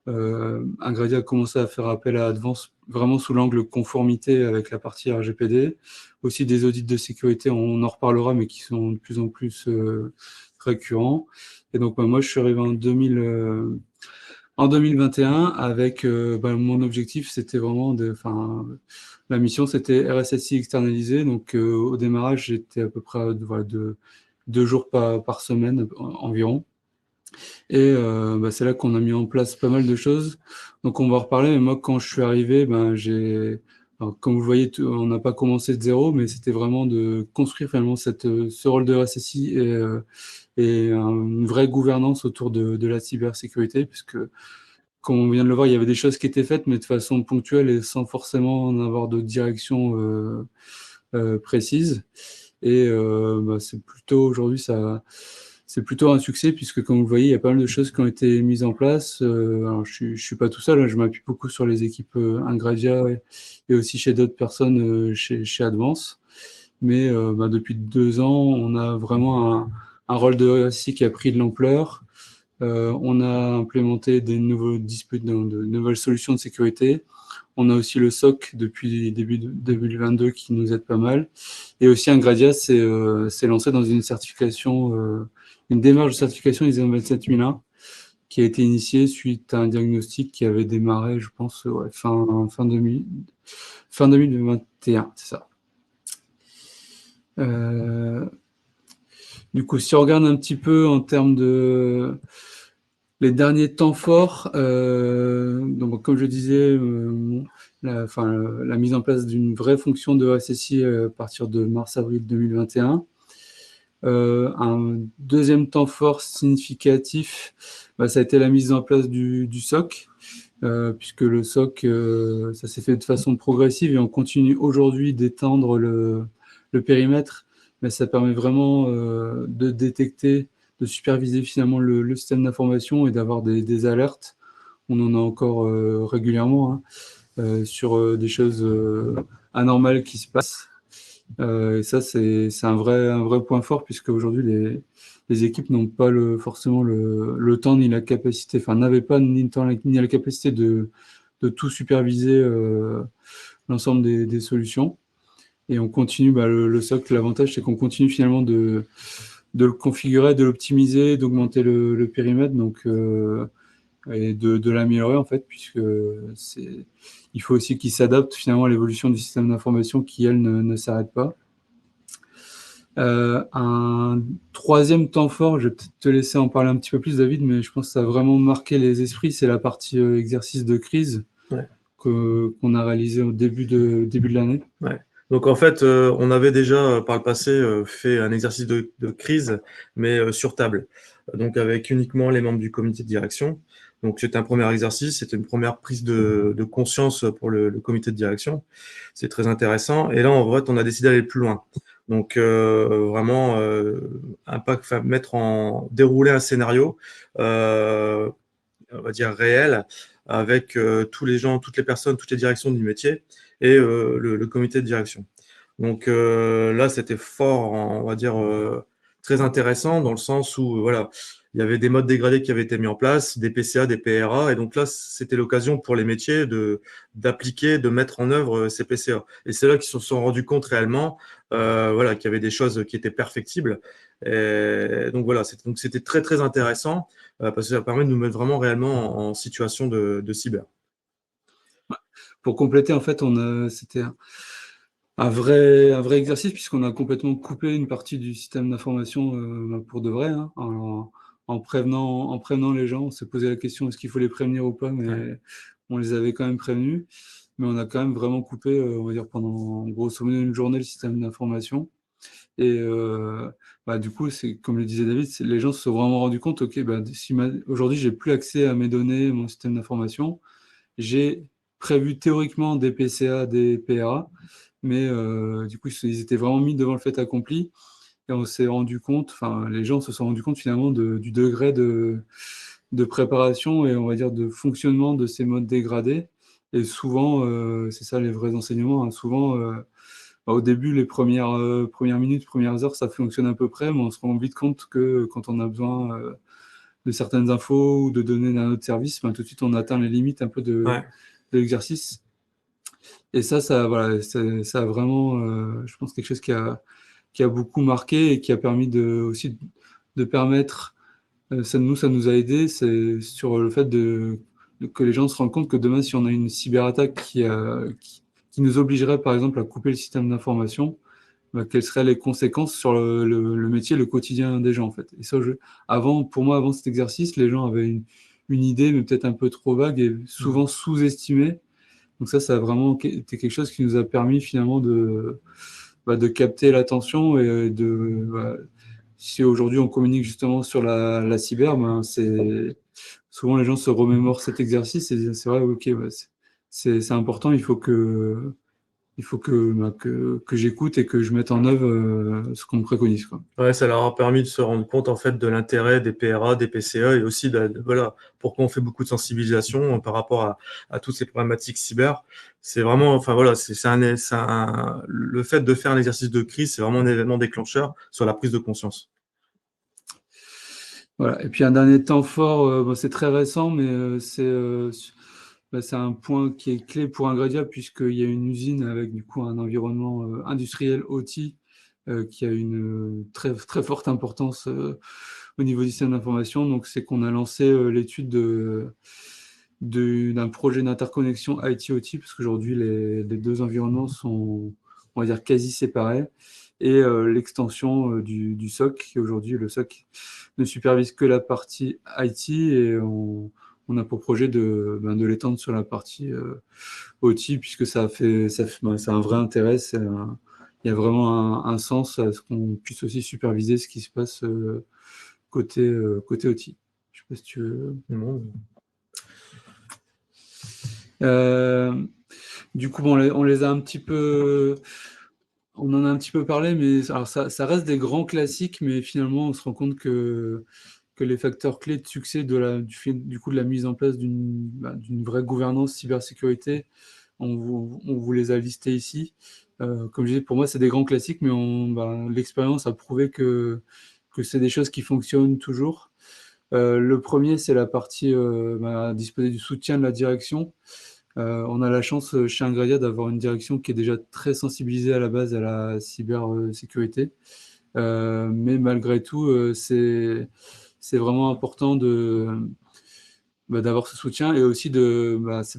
Ingredia a commencé à faire appel à Advance vraiment sous l'angle conformité avec la partie RGPD. Aussi des audits de sécurité, on en reparlera, mais qui sont de plus en plus récurrents. Et donc moi, je suis arrivé en 2021 avec mon objectif, c'était vraiment la mission, c'était RSSI externalisé. Donc au démarrage, j'étais à peu près de 2 jours par semaine environ. Et c'est là qu'on a mis en place pas mal de choses. Donc on va en reparler, mais moi quand je suis arrivé, comme vous voyez, on n'a pas commencé de zéro, mais c'était vraiment de construire finalement ce rôle de RSSI et une vraie gouvernance autour de la cybersécurité, puisque comme on vient de le voir, il y avait des choses qui étaient faites, mais de façon ponctuelle et sans forcément en avoir de direction précise. Et c'est plutôt aujourd'hui c'est plutôt un succès puisque comme vous voyez, il y a pas mal de choses qui ont été mises en place. Alors je suis pas tout seul, hein, je m'appuie beaucoup sur les équipes Ingredia et aussi chez d'autres personnes chez Advance. Mais depuis 2 ans, on a vraiment un rôle de RSSI qui a pris de l'ampleur. On a implémenté de nouvelles solutions de sécurité. On a aussi le SOC depuis début 2022 qui nous aide pas mal. Et aussi, Ingradia s'est lancé dans une certification, une démarche de certification ISO 27001 qui a été initiée suite à un diagnostic qui avait démarré, je pense, fin 2021, c'est ça. Du coup, si on regarde un petit peu en termes de les derniers temps forts, donc comme je disais, la mise en place d'une vraie fonction de RSSI à partir de mars-avril 2021. Un deuxième temps fort significatif, ça a été la mise en place du SOC, puisque le SOC, ça s'est fait de façon progressive et on continue aujourd'hui d'étendre le périmètre, mais ça permet vraiment de détecter, de superviser finalement le système d'information et d'avoir des alertes. On en a encore régulièrement sur des choses anormales qui se passent. Et ça, c'est un vrai point fort, puisque aujourd'hui, les équipes n'ont pas forcément le temps ni la capacité, enfin, n'avaient pas ni le temps ni la capacité de tout superviser l'ensemble des solutions. Et on continue, le SOC, l'avantage, c'est qu'on continue finalement de le configurer, de l'optimiser, d'augmenter le périmètre, donc, et de l'améliorer, en fait, puisque il faut aussi qu'il s'adapte finalement à l'évolution du système d'information qui, elle, ne s'arrête pas. Un troisième temps fort, je vais peut-être te laisser en parler un petit peu plus, David, mais je pense que ça a vraiment marqué les esprits, c'est la partie exercice de crise qu'on a réalisé au début de l'année. Ouais. Donc en fait, on avait déjà par le passé fait un exercice de crise, mais sur table, donc avec uniquement les membres du comité de direction. Donc c'était un premier exercice, c'était une première prise de conscience pour le comité de direction. C'est très intéressant. Et là, en fait, on a décidé d'aller plus loin. Donc vraiment, dérouler un scénario, on va dire réel, avec tous les gens, toutes les personnes, toutes les directions du métier et le comité de direction. Donc là, c'était fort, on va dire, très intéressant dans le sens où, voilà, il y avait des modes dégradés qui avaient été mis en place, des PCA, des PRA, et donc là, c'était l'occasion pour les métiers d'appliquer, de mettre en œuvre ces PCA. Et c'est là qu'ils se sont rendus compte réellement, voilà, qu'il y avait des choses qui étaient perfectibles. Et donc voilà, c'était très, très intéressant parce que ça permet de nous mettre vraiment réellement en situation de cyber. Pour compléter, en fait, c'était un vrai exercice, puisqu'on a complètement coupé une partie du système d'information pour de vrai, en prévenant les gens. On s'est posé la question, est-ce qu'il faut les prévenir ou pas, mais on les avait quand même prévenus. Mais on a quand même vraiment coupé, on va dire, pendant grosso modo une journée, le système d'information. Et du coup, c'est comme le disait David, les gens se sont vraiment rendus compte, ok, si aujourd'hui, j'ai plus accès à mes données, mon système d'information, j'ai prévu théoriquement des PCA, des PRA, mais du coup, ils étaient vraiment mis devant le fait accompli. Et on s'est rendu compte, enfin, les gens se sont rendus compte finalement du degré de préparation et on va dire de fonctionnement de ces modes dégradés. Et souvent, c'est ça les vrais enseignements, souvent, au début, les premières minutes, premières heures, ça fonctionne à peu près, mais on se rend vite compte que quand on a besoin de certaines infos ou de données d'un autre service, tout de suite, on atteint les limites un peu de l'exercice. Et ça voilà, ça a vraiment, je pense, quelque chose qui a beaucoup marqué et qui a permis aussi de permettre, ça nous a aidé, c'est sur le fait que les gens se rendent compte que demain, si on a une cyberattaque qui nous obligerait, par exemple, à couper le système d'information, quelles seraient les conséquences sur le métier, le quotidien des gens, en fait. Et ça, pour moi, avant cet exercice, les gens avaient une idée, mais peut-être un peu trop vague et souvent sous-estimée. Donc ça a vraiment été quelque chose qui nous a permis finalement de capter l'attention et si aujourd'hui on communique justement sur la cyber, souvent les gens se remémorent cet exercice et c'est vrai, ok, c'est important, il faut il faut que j'écoute et que je mette en œuvre ce qu'on me préconise, quoi. Ouais, ça leur a permis de se rendre compte en fait de l'intérêt des PRA, des PCA et aussi voilà pourquoi on fait beaucoup de sensibilisation par rapport à toutes ces problématiques cyber. C'est vraiment, enfin voilà, le fait de faire un exercice de crise, c'est vraiment un événement déclencheur sur la prise de conscience. Voilà. Et puis un dernier temps fort, bon, c'est très récent, mais c'est un point qui est clé pour Ingradia, puisqu'il y a une usine avec du coup un environnement industriel OT qui a une très, très forte importance au niveau du système d'information. Donc, c'est qu'on a lancé l'étude d'un projet d'interconnexion IT-OT, parce qu'aujourd'hui, les deux environnements sont, on va dire, quasi séparés. Et l'extension du SOC, qui aujourd'hui, le SOC ne supervise que la partie IT, et on a pour projet de l'étendre sur la partie OT, puisque ça a un vrai intérêt. Il y a vraiment un sens à ce qu'on puisse aussi superviser ce qui se passe côté OT. Je sais pas si tu veux. Non. Du coup, bon, on les a un petit peu. On en a un petit peu parlé, mais alors ça reste des grands classiques, mais finalement, on se rend compte que les facteurs clés de succès du coup, de la mise en place d'une vraie gouvernance cybersécurité, on vous les a listés ici. Comme je disais, pour moi, c'est des grands classiques, mais l'expérience a prouvé que c'est des choses qui fonctionnent toujours. Le premier, c'est la partie disposer du soutien de la direction. On a la chance chez Ingradia d'avoir une direction qui est déjà très sensibilisée à la base à la cybersécurité. Mais malgré tout, c'est vraiment important d'avoir ce soutien, et aussi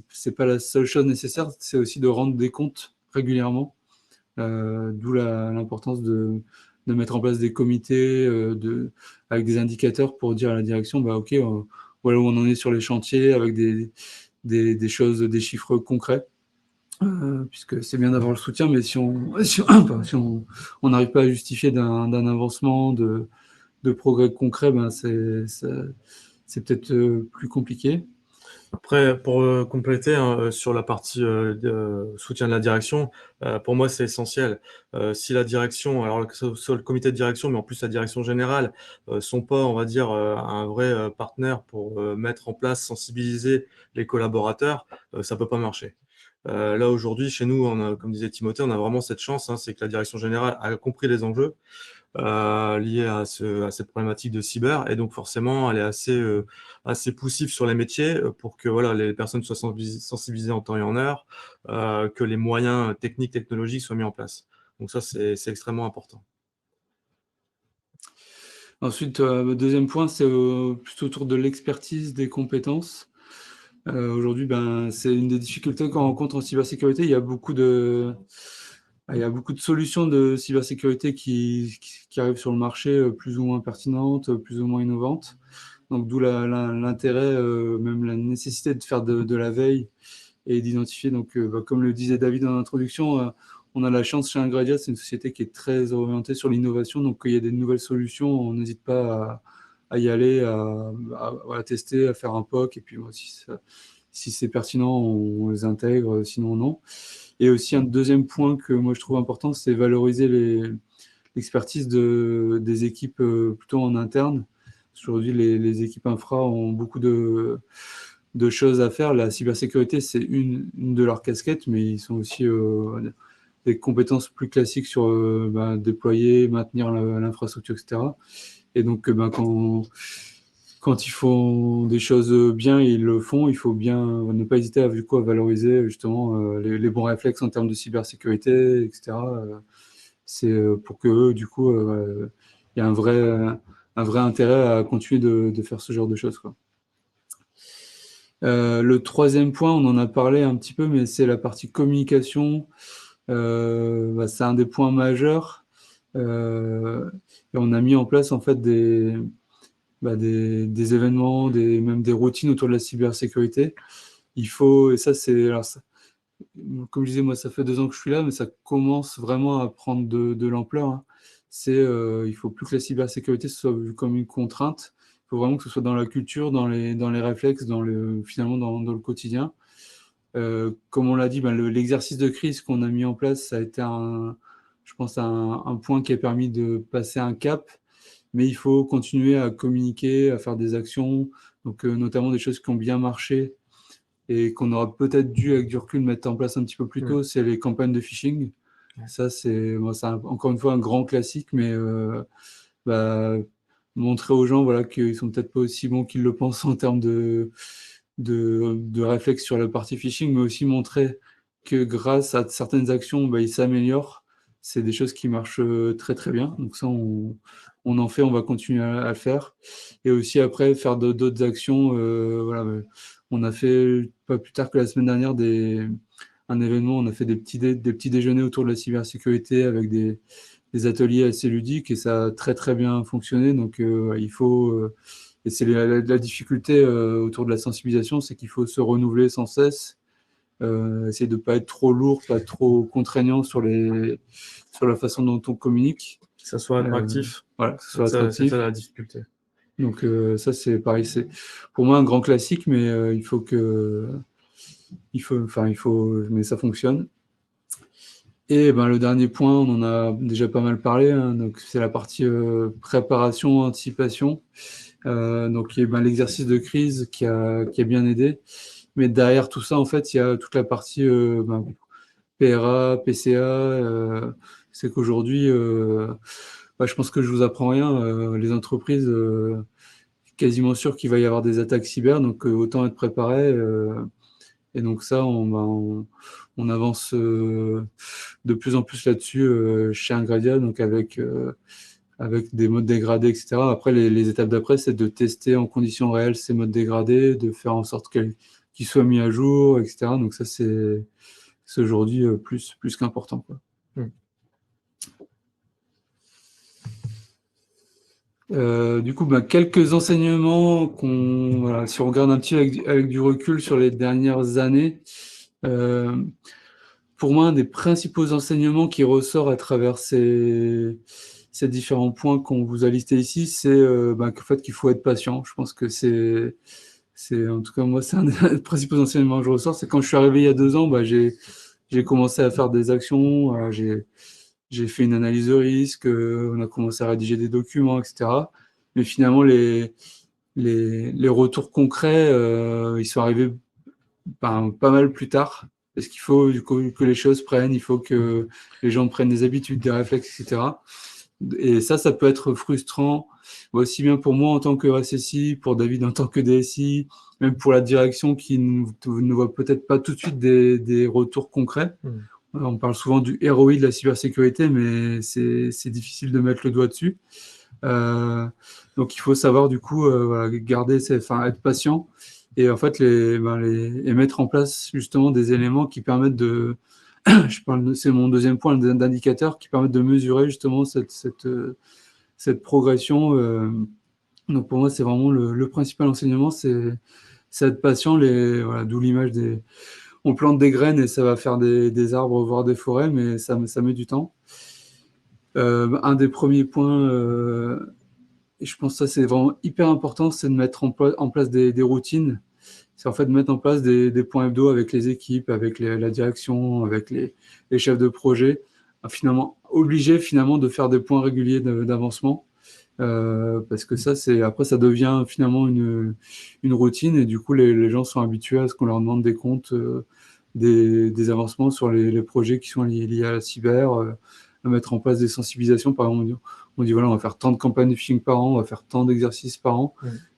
c'est pas la seule chose nécessaire, c'est aussi de rendre des comptes régulièrement. D'où l'importance de mettre en place des comités avec des indicateurs pour dire à la direction, OK, voilà où on en est sur les chantiers, avec des choses, des chiffres concrets. Puisque c'est bien d'avoir le soutien, mais si on n'arrive pas à justifier d'un avancement, de progrès concret, c'est peut-être plus compliqué. Après, pour compléter sur la partie de soutien de la direction, pour moi, c'est essentiel. Si la direction, alors que ce soit le comité de direction, mais en plus la direction générale, sont pas, on va dire, un vrai partenaire pour mettre en place, sensibiliser les collaborateurs, ça peut pas marcher. Là, aujourd'hui, chez nous, comme disait Timothée, on a vraiment cette chance, hein, c'est que la direction générale a compris les enjeux liées à cette problématique de cyber, et donc forcément elle est assez poussive sur les métiers pour que voilà, les personnes soient sensibilisées en temps et en heure, que les moyens techniques, technologiques soient mis en place. Donc ça, c'est extrêmement important. Ensuite, le deuxième point, c'est plutôt autour de l'expertise, des compétences. Aujourd'hui, c'est une des difficultés qu'on rencontre en cybersécurité. Il y a beaucoup de solutions de cybersécurité qui arrivent sur le marché, plus ou moins pertinentes, plus ou moins innovantes. Donc, d'où l'intérêt, même la nécessité de faire de la veille et d'identifier. Donc, comme le disait David dans l'introduction, on a la chance chez Ingradia, c'est une société qui est très orientée sur l'innovation. Donc, quand il y a des nouvelles solutions, on n'hésite pas à y aller, à tester, à faire un POC. Et puis, si c'est pertinent, on les intègre, sinon non. Et aussi, un deuxième point que moi je trouve important, c'est valoriser l'expertise des équipes plutôt en interne. Aujourd'hui, les équipes infra ont beaucoup de choses à faire. La cybersécurité, c'est une de leurs casquettes, mais ils sont aussi des compétences plus classiques sur déployer, maintenir l'infrastructure, etc. Et donc, quand ils font des choses bien et ils le font, il faut bien ne pas hésiter à valoriser justement les bons réflexes en termes de cybersécurité, etc. C'est pour que eux, du coup, il y a un vrai intérêt à continuer de faire ce genre de choses, quoi. Le troisième point, on en a parlé un petit peu, mais c'est la partie communication. C'est un des points majeurs. Et on a mis en place en fait des événements, même des routines autour de la cybersécurité. Il faut, et ça c'est, comme je disais, moi ça fait 2 ans que je suis là, mais ça commence vraiment à prendre de l'ampleur, hein. Il faut plus que la cybersécurité soit vue comme une contrainte. Il faut vraiment que ce soit dans la culture, dans les réflexes, finalement dans le quotidien. Comme on l'a dit, l'exercice de crise qu'on a mis en place, ça a été je pense, un point qui a permis de passer un cap, mais il faut continuer à communiquer, à faire des actions, donc notamment des choses qui ont bien marché et qu'on aura peut-être dû, avec du recul, mettre en place un petit peu plus tôt, c'est les campagnes de phishing. Ça, c'est encore une fois un grand classique, mais montrer aux gens voilà, qu'ils sont peut-être pas aussi bons qu'ils le pensent en termes de réflexe sur la partie phishing, mais aussi montrer que grâce à certaines actions, ils s'améliorent. C'est des choses qui marchent très très bien. Donc ça, on en fait, on va continuer à le faire. Et aussi après, faire d'autres actions. Voilà, on a fait, pas plus tard que la semaine dernière, un événement, on a fait des petits déjeuners autour de la cybersécurité avec des ateliers assez ludiques et ça a très très bien fonctionné. Donc il faut, et c'est la difficulté autour de la sensibilisation, c'est qu'il faut se renouveler sans cesse, essayer de ne pas être trop lourd, pas être trop contraignant sur la façon dont on communique. Que ça soit attractif. Voilà, que ce soit attractif. C'est ça la difficulté. Donc ça c'est pareil, c'est pour moi un grand classique, mais mais ça fonctionne. Et le dernier point, on en a déjà pas mal parlé, hein, donc c'est la partie préparation, anticipation. Donc il y a l'exercice de crise qui a bien aidé. Mais derrière tout ça, en fait, il y a toute la partie PRA, PCA. C'est qu'aujourd'hui, je pense que je vous apprends rien. Les entreprises, quasiment sûr qu'il va y avoir des attaques cyber, donc autant être préparé. Et donc ça, on avance de plus en plus là-dessus chez Ingradia, donc avec des modes dégradés, etc. Après, les étapes d'après, c'est de tester en conditions réelles ces modes dégradés, de faire en sorte qu'ils soient mis à jour, etc. Donc ça, c'est aujourd'hui plus qu'important, quoi. Du coup, quelques enseignements si on regarde un petit avec du recul sur les dernières années, pour moi, un des principaux enseignements qui ressort à travers ces différents points qu'on vous a listés ici, c'est qu'en fait, qu'il faut être patient. Je pense que c'est en tout cas, moi, c'est un des principaux enseignements que je ressors. C'est quand je suis arrivé il y a 2 ans, j'ai commencé à faire des actions, j'ai fait une analyse de risque, on a commencé à rédiger des documents, etc. Mais finalement, les retours concrets, ils sont arrivés pas mal plus tard. Parce qu'il faut du coup, que les choses prennent, il faut que les gens prennent des habitudes, des réflexes, etc. Et ça peut être frustrant, aussi bien pour moi en tant que RSSI, pour David en tant que DSI, même pour la direction qui ne voit peut-être pas tout de suite des retours concrets. On parle souvent du ROI de la cybersécurité, mais c'est difficile de mettre le doigt dessus. Donc il faut savoir du coup être patient et en fait et mettre en place justement des éléments qui permettent de c'est mon deuxième point d'indicateur qui permettent de mesurer justement cette progression. Donc pour moi c'est vraiment le principal enseignement, c'est être patient. D'où l'image on plante des graines et ça va faire des arbres voire des forêts, mais ça met du temps. Un des premiers points et je pense que ça, c'est vraiment hyper important, c'est de mettre en place des routines. C'est en fait de mettre en place des points hebdo avec les équipes, avec la direction, avec les chefs de projet. Obligé finalement de faire des points réguliers d'avancement. Parce que après, ça devient finalement une routine et du coup, les gens sont habitués à ce qu'on leur demande des comptes, des avancements sur les projets qui sont liés à la cyber, à mettre en place des sensibilisations. Par exemple, on dit voilà, on va faire tant de campagnes de phishing par an, on va faire tant d'exercices par an.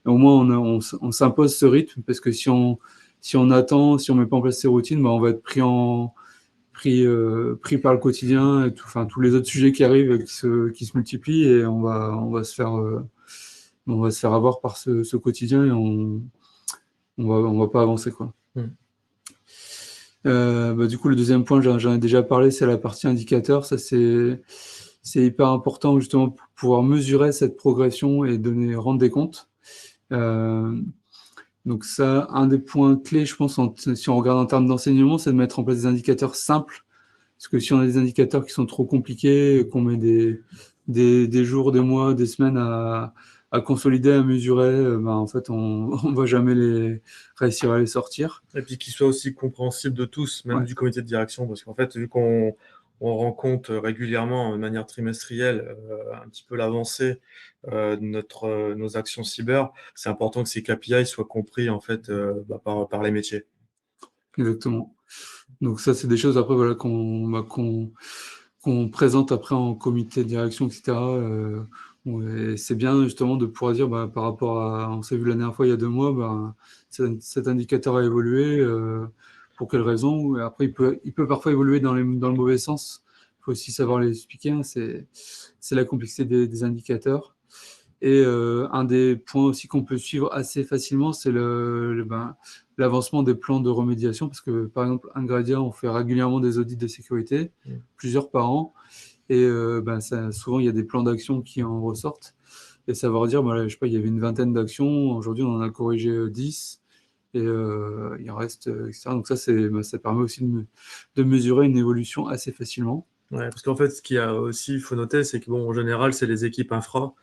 Et au moins, on s'impose ce rythme parce que si on attend, si on met pas en place ces routines, on va être pris par le quotidien et tous les autres sujets qui arrivent qui se multiplient et on va se faire avoir par ce quotidien et on va pas avancer, quoi. Du coup, le deuxième point, j'en ai déjà parlé, c'est la partie indicateur. Ça, c'est hyper important justement pour pouvoir mesurer cette progression et rendre des comptes. Donc ça, un des points clés, je pense, si on regarde en termes d'enseignement, c'est de mettre en place des indicateurs simples. Parce que si on a des indicateurs qui sont trop compliqués, qu'on met des jours, des mois, des semaines à à consolider, à mesurer, en fait, on ne va jamais réussir à les sortir. Et puis qu'il soit aussi compréhensible de tous, même Ouais. du comité de direction, parce qu'en fait, vu qu'on rend compte régulièrement, de manière trimestrielle, un petit peu l'avancée de nos actions cyber, c'est important que ces KPI soient compris en fait par les métiers. Exactement. Donc ça, c'est des choses après voilà, qu'on présente après en comité de direction, etc. Et c'est bien justement de pouvoir dire par rapport à, on s'est vu la dernière fois il y a 2 mois, cet indicateur a évolué, pour quelles raisons? Et après, il peut parfois évoluer dans le mauvais sens. Il faut aussi savoir l'expliquer, hein. C'est la complexité des indicateurs. Et un des points aussi qu'on peut suivre assez facilement, c'est l'avancement des plans de remédiation, parce que par exemple, Ingredia, on fait régulièrement des audits de sécurité, plusieurs par an, et souvent il y a des plans d'action qui en ressortent, et ça va dire, je sais pas, il y avait une vingtaine d'actions, aujourd'hui on en a corrigé 10, et il en reste, etc. Donc ça, ça permet aussi de mesurer une évolution assez facilement. Ouais, parce qu'en fait, ce qu'il y a aussi, il faut noter, c'est que bon, en général, c'est les équipes infra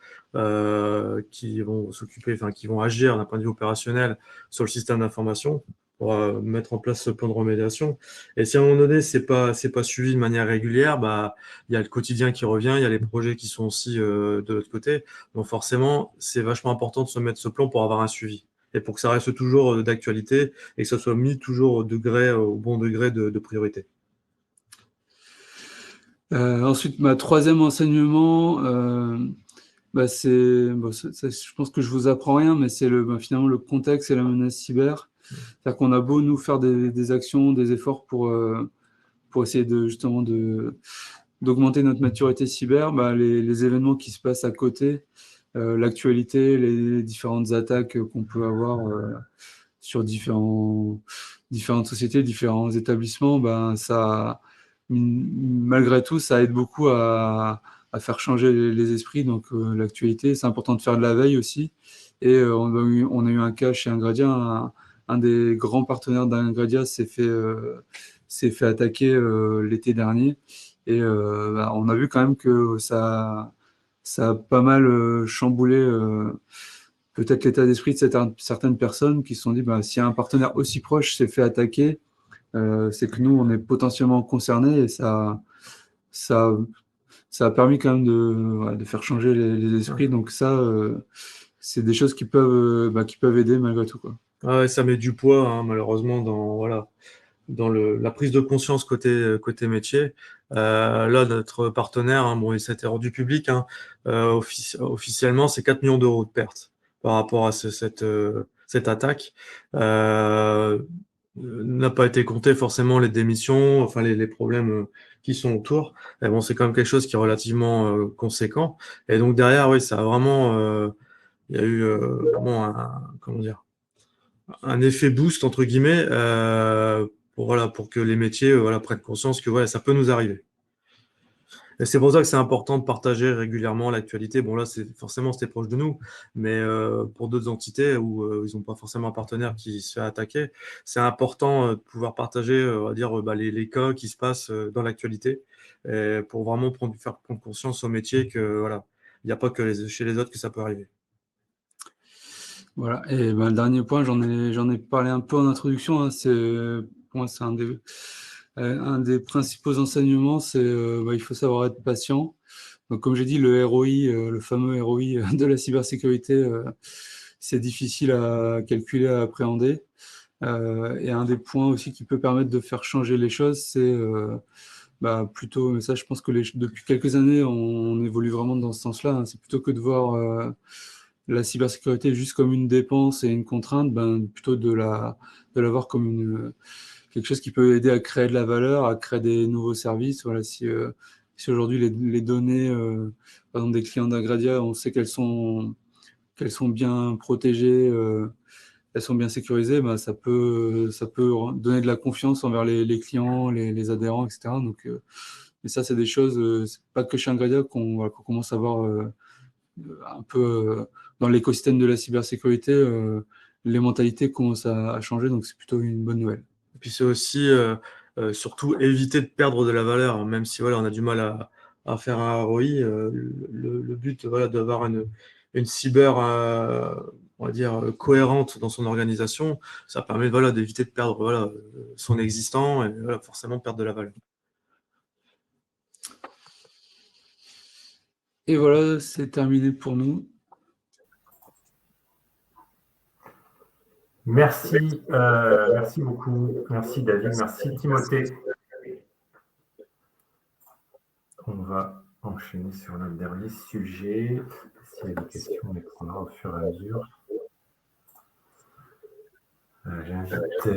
qui vont s'occuper, enfin, qui vont agir d'un point de vue opérationnel sur le système d'information pour mettre en place ce plan de remédiation. Et si à un moment donné, c'est pas suivi de manière régulière, il y a le quotidien qui revient, il y a les projets qui sont aussi de l'autre côté. Donc forcément, c'est vachement important de se mettre ce plan pour avoir un suivi et pour que ça reste toujours d'actualité et que ça soit mis toujours au bon degré de priorité. Ensuite, ma troisième enseignement, je pense que je vous apprends rien, mais c'est finalement le contexte et la menace cyber. C'est-à-dire qu'on a beau nous faire des actions, des efforts pour essayer justement d'augmenter notre maturité cyber, les événements qui se passent à côté, l'actualité, les différentes attaques qu'on peut avoir sur différentes sociétés, différents établissements, malgré tout, ça aide beaucoup à faire changer les esprits. Donc, l'actualité, c'est important de faire de la veille aussi. Et on a eu un cas chez Ingredia, un des grands partenaires d'Ingredia s'est fait attaquer l'été dernier. Et on a vu quand même que ça a pas mal chamboulé peut-être l'état d'esprit de certaines personnes qui se sont dit, si un partenaire aussi proche s'est fait attaquer, c'est que nous, on est potentiellement concernés, et ça, ça a permis quand même de faire changer les esprits. Donc ça, c'est des choses qui peuvent aider malgré tout, quoi. Ah ouais, ça met du poids, hein, malheureusement, dans la prise de conscience côté métier. Là, notre partenaire, hein, bon, il s'était rendu public, hein, officiellement, c'est 4 millions d'euros de pertes par rapport à cette attaque. N'a pas été compté forcément les démissions, enfin les problèmes qui sont autour. Mais bon, c'est quand même quelque chose qui est relativement conséquent. Et donc derrière, oui, ça a vraiment, il y a eu vraiment comment dire, un effet boost entre guillemets pour que les métiers prennent conscience que ça peut nous arriver. Et c'est pour ça que c'est important de partager régulièrement l'actualité. Bon là, c'était proche de nous, mais pour d'autres entités où ils n'ont pas forcément un partenaire qui se fait attaquer, c'est important de pouvoir partager, on va dire, les cas qui se passent dans l'actualité, pour vraiment faire prendre conscience aux métiers que voilà, il n'y a pas que chez les autres que ça peut arriver. Voilà. Et le dernier point, j'en ai parlé un peu en introduction, hein, pour moi, c'est un des principaux enseignements, c'est il faut savoir être patient. Donc, comme j'ai dit, le ROI, le fameux ROI de la cybersécurité, c'est difficile à calculer, à appréhender. Et un des points aussi qui peut permettre de faire changer les choses, c'est plutôt, mais ça, je pense que depuis quelques années, on évolue vraiment dans ce sens-là, hein. C'est plutôt que de voir la cybersécurité juste comme une dépense et une contrainte, plutôt de la voir comme quelque chose qui peut aider à créer de la valeur, à créer des nouveaux services. Voilà, si aujourd'hui les données, par exemple des clients d'Ingredia, on sait qu'elles sont bien protégées, elles sont bien sécurisées, ça peut donner de la confiance envers les clients, les adhérents, etc. Donc, mais ça, c'est des choses, c'est pas que chez Ingredia qu'on commence à voir un peu dans l'écosystème de la cybersécurité, les mentalités commencent à changer, donc c'est plutôt une bonne nouvelle. Et puis c'est aussi surtout éviter de perdre de la valeur, hein, même si on a du mal à faire un ROI. Le but d'avoir une cyber, on va dire, cohérente dans son organisation, ça permet d'éviter de perdre son existant et forcément perdre de la valeur. Et voilà, c'est terminé pour nous. Merci, merci beaucoup. Merci David, merci Timothée. On va enchaîner sur le dernier sujet. S'il y a des questions, on les prendra au fur et à mesure. J'invite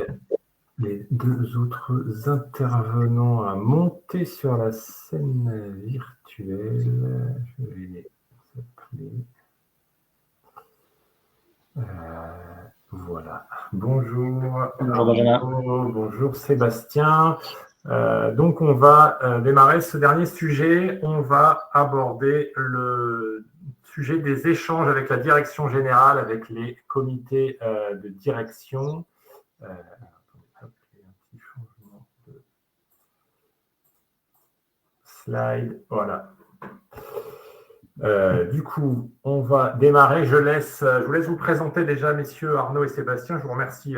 les deux autres intervenants à monter sur la scène virtuelle. Je vais les appeler. Voilà. Bonjour. Bonjour Benjamin. Bonjour Sébastien. Donc on va démarrer ce dernier sujet. On va aborder le sujet des échanges avec la direction générale, avec les comités de direction. Un petit changement de slide. Voilà. Du coup, on va démarrer. Je vous laisse vous présenter déjà, messieurs Arnaud et Sébastien. Je vous remercie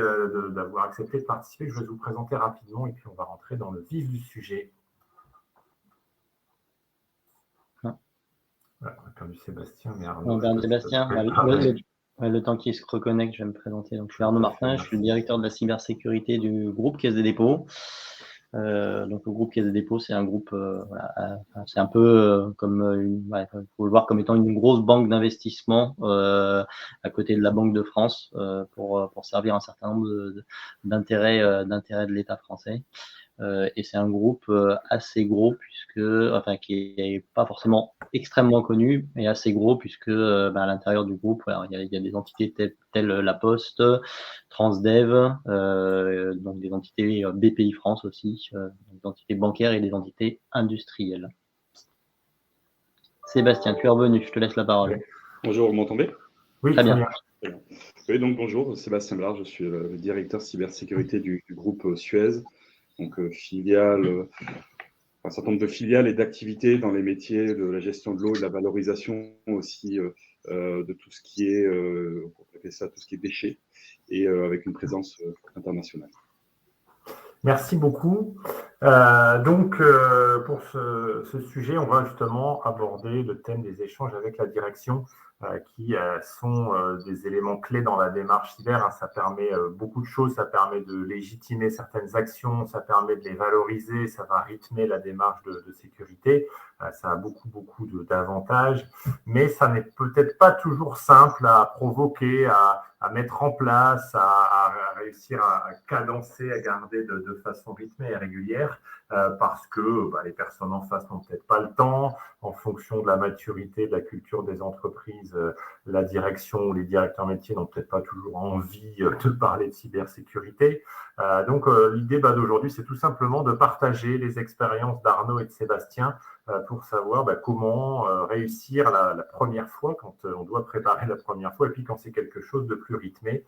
d'avoir accepté de participer. Je vais vous présenter rapidement et puis on va rentrer dans le vif du sujet. Voilà, on a perdu Sébastien, mais Arnaud. On perd Sébastien. Le temps qu'il se reconnecte, je vais me présenter. Donc, je suis Arnaud Martin, je suis le directeur de la cybersécurité du groupe Caisse des dépôts. Donc le groupe Caisse des dépôts, c'est un groupe, c'est un peu comme faut le voir comme étant une grosse banque d'investissement à côté de la Banque de France pour servir un certain nombre d'intérêts de l'État français. Et c'est un groupe assez gros qui est pas forcément extrêmement connu, mais assez gros puisque à l'intérieur du groupe, il y a des entités telles La Poste, Transdev, donc des entités BPI France aussi, des entités bancaires et des entités industrielles. Sébastien, tu es revenu, je te laisse la parole. Bonjour, vous m'entendez? Oui, très bien. Oui, donc bonjour, Sébastien Blard, je suis le directeur cybersécurité du groupe Suez. Donc, un certain nombre de filiales et d'activités dans les métiers de la gestion de l'eau et de la valorisation aussi de tout ce qui est, on peut appeler ça tout ce qui est déchets, et avec une présence internationale. Merci beaucoup. Pour ce sujet, on va justement aborder le thème des échanges avec la direction, qui sont des éléments clés dans la démarche cyber. Ça permet beaucoup de choses, ça permet de légitimer certaines actions, ça permet de les valoriser, ça va rythmer la démarche de sécurité. Ça a beaucoup d'avantages, mais ça n'est peut-être pas toujours simple à provoquer, à mettre en place, à réussir à cadencer, à garder de façon rythmée et régulière, parce que les personnes en face n'ont peut-être pas le temps, en fonction de la maturité, de la culture des entreprises, la direction ou les directeurs métiers n'ont peut-être pas toujours envie de parler de cybersécurité. Donc l'idée d'aujourd'hui, c'est tout simplement de partager les expériences d'Arnaud et de Sébastien pour savoir comment réussir la première fois, quand on doit préparer la première fois, et puis quand c'est quelque chose de plus rythmé,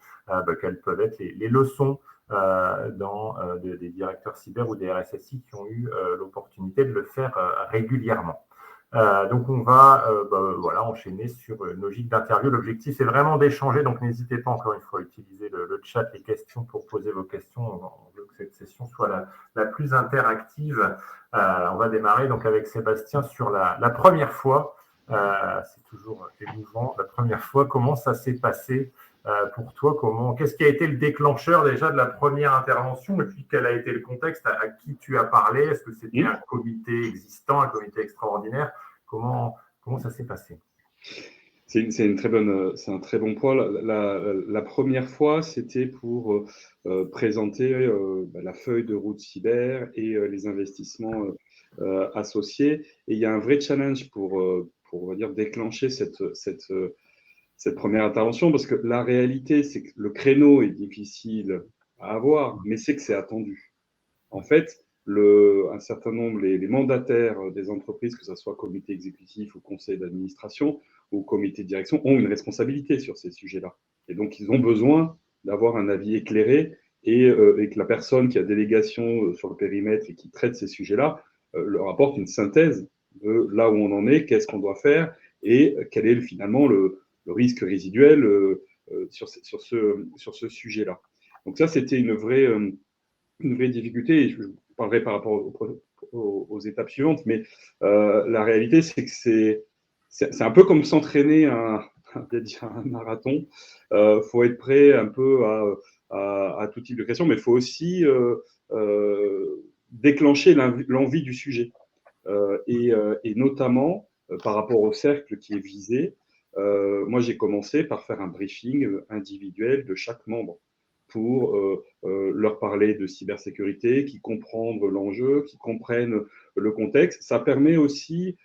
quelles peuvent être les leçons des directeurs cyber ou des RSSI qui ont eu l'opportunité de le faire régulièrement. Donc on va enchaîner sur une logique d'interview. L'objectif est vraiment d'échanger, donc n'hésitez pas encore une fois à utiliser le chat, les questions pour poser vos questions. On veut que cette session soit la plus interactive. On va démarrer donc avec Sébastien sur la première fois. C'est toujours émouvant. La première fois, comment ça s'est passé pour toi? Qu'est-ce qui a été le déclencheur déjà de la première intervention, et puis quel a été le contexte, à qui tu as parlé? Est-ce que c'était un comité existant, un comité extraordinaire? Comment ça s'est passé? C'est un très bon point. La première fois, c'était pour présenter la feuille de route cyber et les investissements associés. Et il y a un vrai challenge pour on va dire, déclencher cette première intervention, parce que la réalité, c'est que le créneau est difficile à avoir, mais c'est que c'est attendu. En fait, un certain nombre, les mandataires des entreprises, que ce soit comité exécutif ou conseil d'administration ou comité de direction, ont une responsabilité sur ces sujets-là. Et donc, ils ont besoin d'avoir un avis éclairé et que la personne qui a délégation sur le périmètre et qui traite ces sujets-là leur apporte une synthèse de là où on en est, qu'est-ce qu'on doit faire et quel est finalement risque résiduel sur ce sujet-là. Donc ça, c'était une vraie difficulté. Et je parlerai par rapport aux étapes suivantes, mais la réalité, c'est que c'est un peu comme s'entraîner un marathon. Faut être prêt un peu à tout type de questions, mais il faut aussi déclencher l'envie du sujet. Et notamment, par rapport au cercle qui est visé, moi, j'ai commencé par faire un briefing individuel de chaque membre pour leur parler de cybersécurité, qui comprennent l'enjeu, qui comprennent le contexte. Ça permet aussi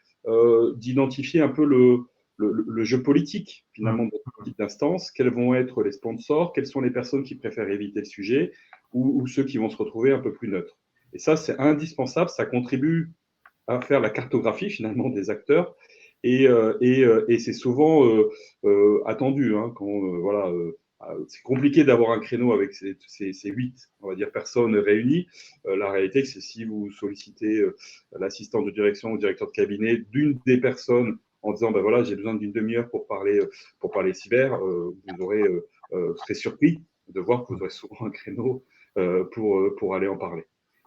d'identifier un peu le jeu politique, finalement, de ce type d'instance. Quels vont être les sponsors? Quelles sont les personnes qui préfèrent éviter le sujet ou ceux qui vont se retrouver un peu plus neutres? Et ça, c'est indispensable. Ça contribue à faire la cartographie, finalement, des acteurs. Et c'est souvent attendu, hein, quand voilà, c'est compliqué d'avoir un créneau avec ces 8, on va dire, personnes réunies. La réalité, c'est si vous sollicitez l'assistant de direction ou le directeur de cabinet d'une des personnes en disant, ben voilà, j'ai besoin d'une demi-heure pour parler cyber, vous serez surpris de voir que vous aurez souvent un créneau pour aller en parler.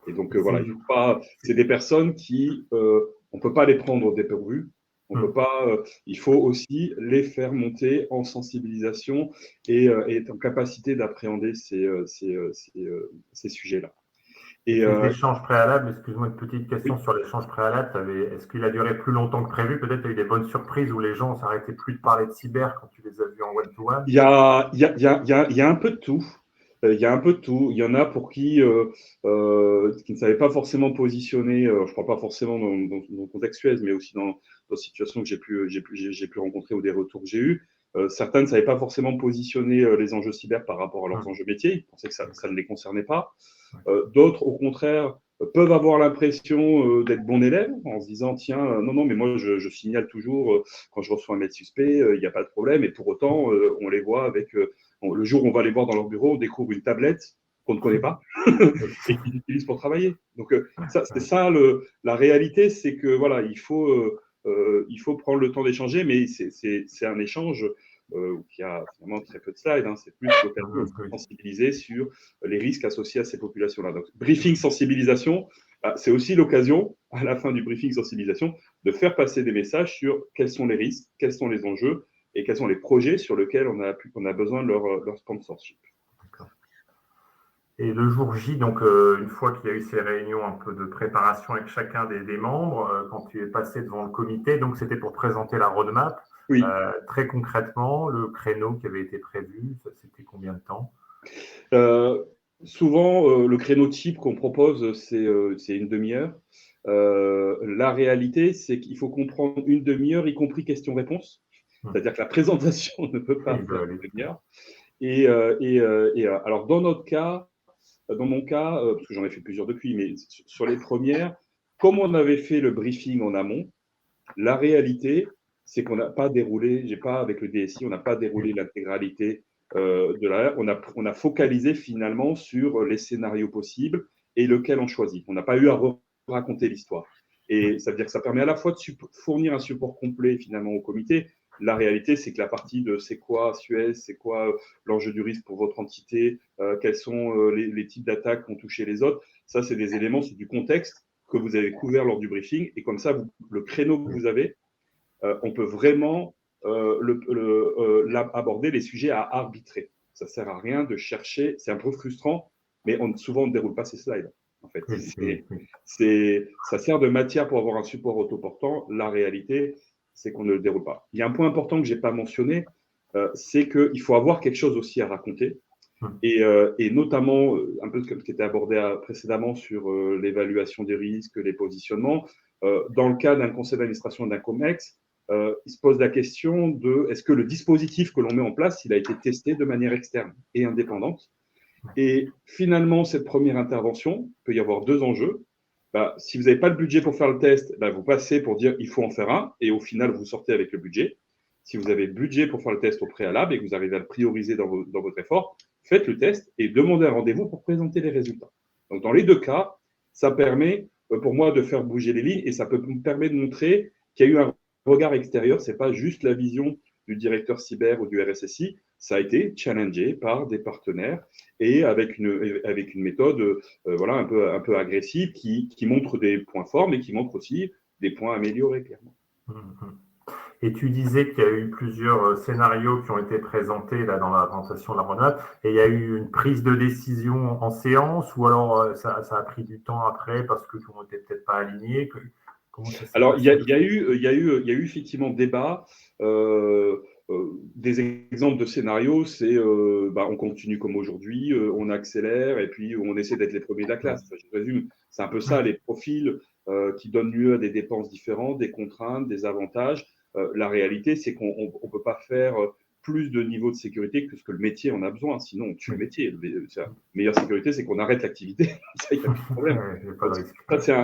Et donc voilà, il faut pas. C'est des personnes qui, on peut pas les prendre au dépourvu. On peut pas. Il faut aussi les faire monter en sensibilisation et être en capacité d'appréhender ces sujets-là. Et l'échange préalable, excuse-moi une petite question sur l'échange préalable. Est-ce qu'il a duré plus longtemps que prévu? Peut-être tu as eu des bonnes surprises où les gens ne s'arrêtaient plus de parler de cyber quand tu les as vus en one-to-one? Il y a un peu de tout. Il y a un peu de tout. Il y en a pour qui ne savaient pas forcément positionner, je ne parle pas forcément dans le contexte Suez, mais aussi dans d'autres situations que j'ai pu rencontrer ou des retours que j'ai eus. Certains ne savaient pas forcément positionner les enjeux cyber par rapport à leurs enjeux métiers. Ils pensaient que ça ne les concernait pas. D'autres, au contraire, peuvent avoir l'impression d'être bons élèves en se disant tiens, non, mais moi je signale toujours quand je reçois un mail suspect, il n'y a pas de problème. Et pour autant, on les voit avec le jour où on va les voir dans leur bureau, on découvre une tablette qu'on ne connaît pas et qu'ils utilisent pour travailler. Donc c'est ça la réalité, c'est que voilà, il faut prendre le temps d'échanger, mais c'est un échange qui a finalement très peu de slides, hein, c'est plus l'occasion de sensibiliser sur les risques associés à ces populations-là. Donc, briefing sensibilisation, c'est aussi l'occasion, à la fin du briefing sensibilisation, de faire passer des messages sur quels sont les risques, quels sont les enjeux et quels sont les projets sur lesquels on a besoin de leur sponsorship. Et le jour J, donc une fois qu'il y a eu ces réunions un peu de préparation avec chacun des membres, quand tu es passé devant le comité, donc c'était pour présenter la roadmap. Oui. Très concrètement, le créneau qui avait été prévu, c'était combien de temps? Souvent, le créneau type qu'on propose, c'est une demi-heure. La réalité, c'est qu'il faut comprendre une demi-heure, y compris questions-réponses. C'est-à-dire que la présentation ne peut pas faire une demi-heure. Alors, dans mon cas, parce que j'en ai fait plusieurs depuis, mais sur les premières, comme on avait fait le briefing en amont, la réalité, c'est qu'on n'a pas déroulé, avec le DSI, on n'a pas déroulé l'intégralité on a focalisé finalement sur les scénarios possibles et lequel on choisit. On n'a pas eu à raconter l'histoire. Et ça veut dire que ça permet à la fois de fournir un support complet finalement au comité. La réalité, c'est que la partie de c'est quoi Suez, c'est quoi l'enjeu du risque pour votre entité, quels sont les types d'attaques qui ont touché les autres, ça, c'est des éléments, c'est du contexte que vous avez couvert lors du briefing. Et comme ça, le créneau que vous avez, on peut vraiment aborder les sujets à arbitrer. Ça ne sert à rien de chercher, c'est un peu frustrant, mais souvent on ne déroule pas ces slides. En fait, ça sert de matière pour avoir un support autoportant. La réalité, c'est qu'on ne le déroule pas. Il y a un point important que je n'ai pas mentionné, c'est qu'il faut avoir quelque chose aussi à raconter. Et notamment, un peu ce qui était abordé précédemment sur l'évaluation des risques, les positionnements. Dans le cas d'un conseil d'administration d'un COMEX, il se pose la question de est-ce que le dispositif que l'on met en place, il a été testé de manière externe et indépendante. Et finalement, cette première intervention, il peut y avoir deux enjeux. Si vous n'avez pas le budget pour faire le test, vous passez pour dire il faut en faire un, et au final, vous sortez avec le budget. Si vous avez le budget pour faire le test au préalable et que vous arrivez à le prioriser dans votre effort, faites le test et demandez un rendez-vous pour présenter les résultats. Donc, dans les deux cas, ça permet pour moi de faire bouger les lignes et ça peut me permettre de montrer qu'il y a eu un regard extérieur. Ce n'est pas juste la vision du directeur cyber ou du RSSI, ça a été challengé par des partenaires et avec une méthode voilà, un peu agressive qui montre des points forts, mais qui montre aussi des points améliorés, clairement. Et tu disais qu'il y a eu plusieurs scénarios qui ont été présentés là, dans la présentation de la roadmap, et il y a eu une prise de décision en séance, ou alors ça a pris du temps après parce que tout le monde n'était peut-être pas aligné. Comment ça s'est Alors, passé? il y a eu effectivement débat. Des exemples de scénarios, c'est on continue comme aujourd'hui, on accélère et puis on essaie d'être les premiers de la classe. Enfin, je résume, c'est un peu ça, les profils qui donnent lieu à des dépenses différentes, des contraintes, des avantages. La réalité, c'est qu'on ne peut pas faire plus de niveau de sécurité que ce que le métier en a besoin, sinon on tue le métier. La meilleure sécurité, c'est qu'on arrête l'activité. Ça, il n'y a plus de problème.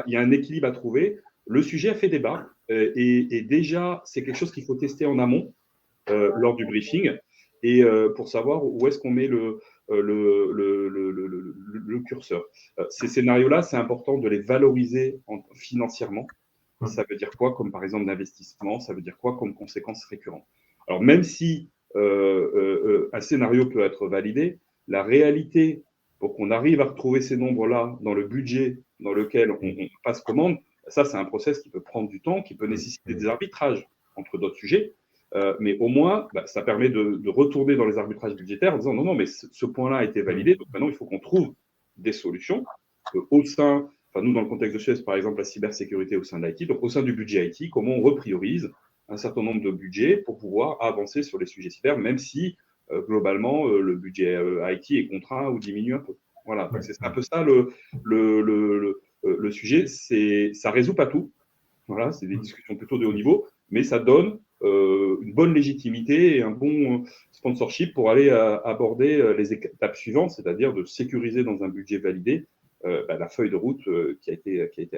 Il y a un équilibre à trouver. Le sujet a fait débat et déjà, c'est quelque chose qu'il faut tester en amont lors du briefing et pour savoir où est-ce qu'on met le curseur. Ces scénarios-là, c'est important de les valoriser financièrement. Ça veut dire quoi comme par exemple l'investissement? Ça veut dire quoi comme conséquences récurrentes? Alors même si un scénario peut être validé, la réalité pour qu'on arrive à retrouver ces nombres-là dans le budget dans lequel on passe commande, ça c'est un process qui peut prendre du temps, qui peut nécessiter des arbitrages entre d'autres sujets. Mais au moins, ça permet de retourner dans les arbitrages budgétaires en disant non, mais ce point-là a été validé, donc maintenant il faut qu'on trouve des solutions au sein, nous dans le contexte de Suez, par exemple, la cybersécurité au sein de l'IT, donc au sein du budget IT, comment on repriorise un certain nombre de budgets pour pouvoir avancer sur les sujets cyber, même si globalement le budget IT est contraint ou diminue un peu. Voilà, donc c'est un peu ça le sujet. Ça ne résout pas tout. Voilà, c'est des discussions plutôt de haut niveau, mais ça donne une bonne légitimité et un bon sponsorship pour aller aborder les étapes suivantes, c'est-à-dire de sécuriser dans un budget validé la feuille de route qui a été actée.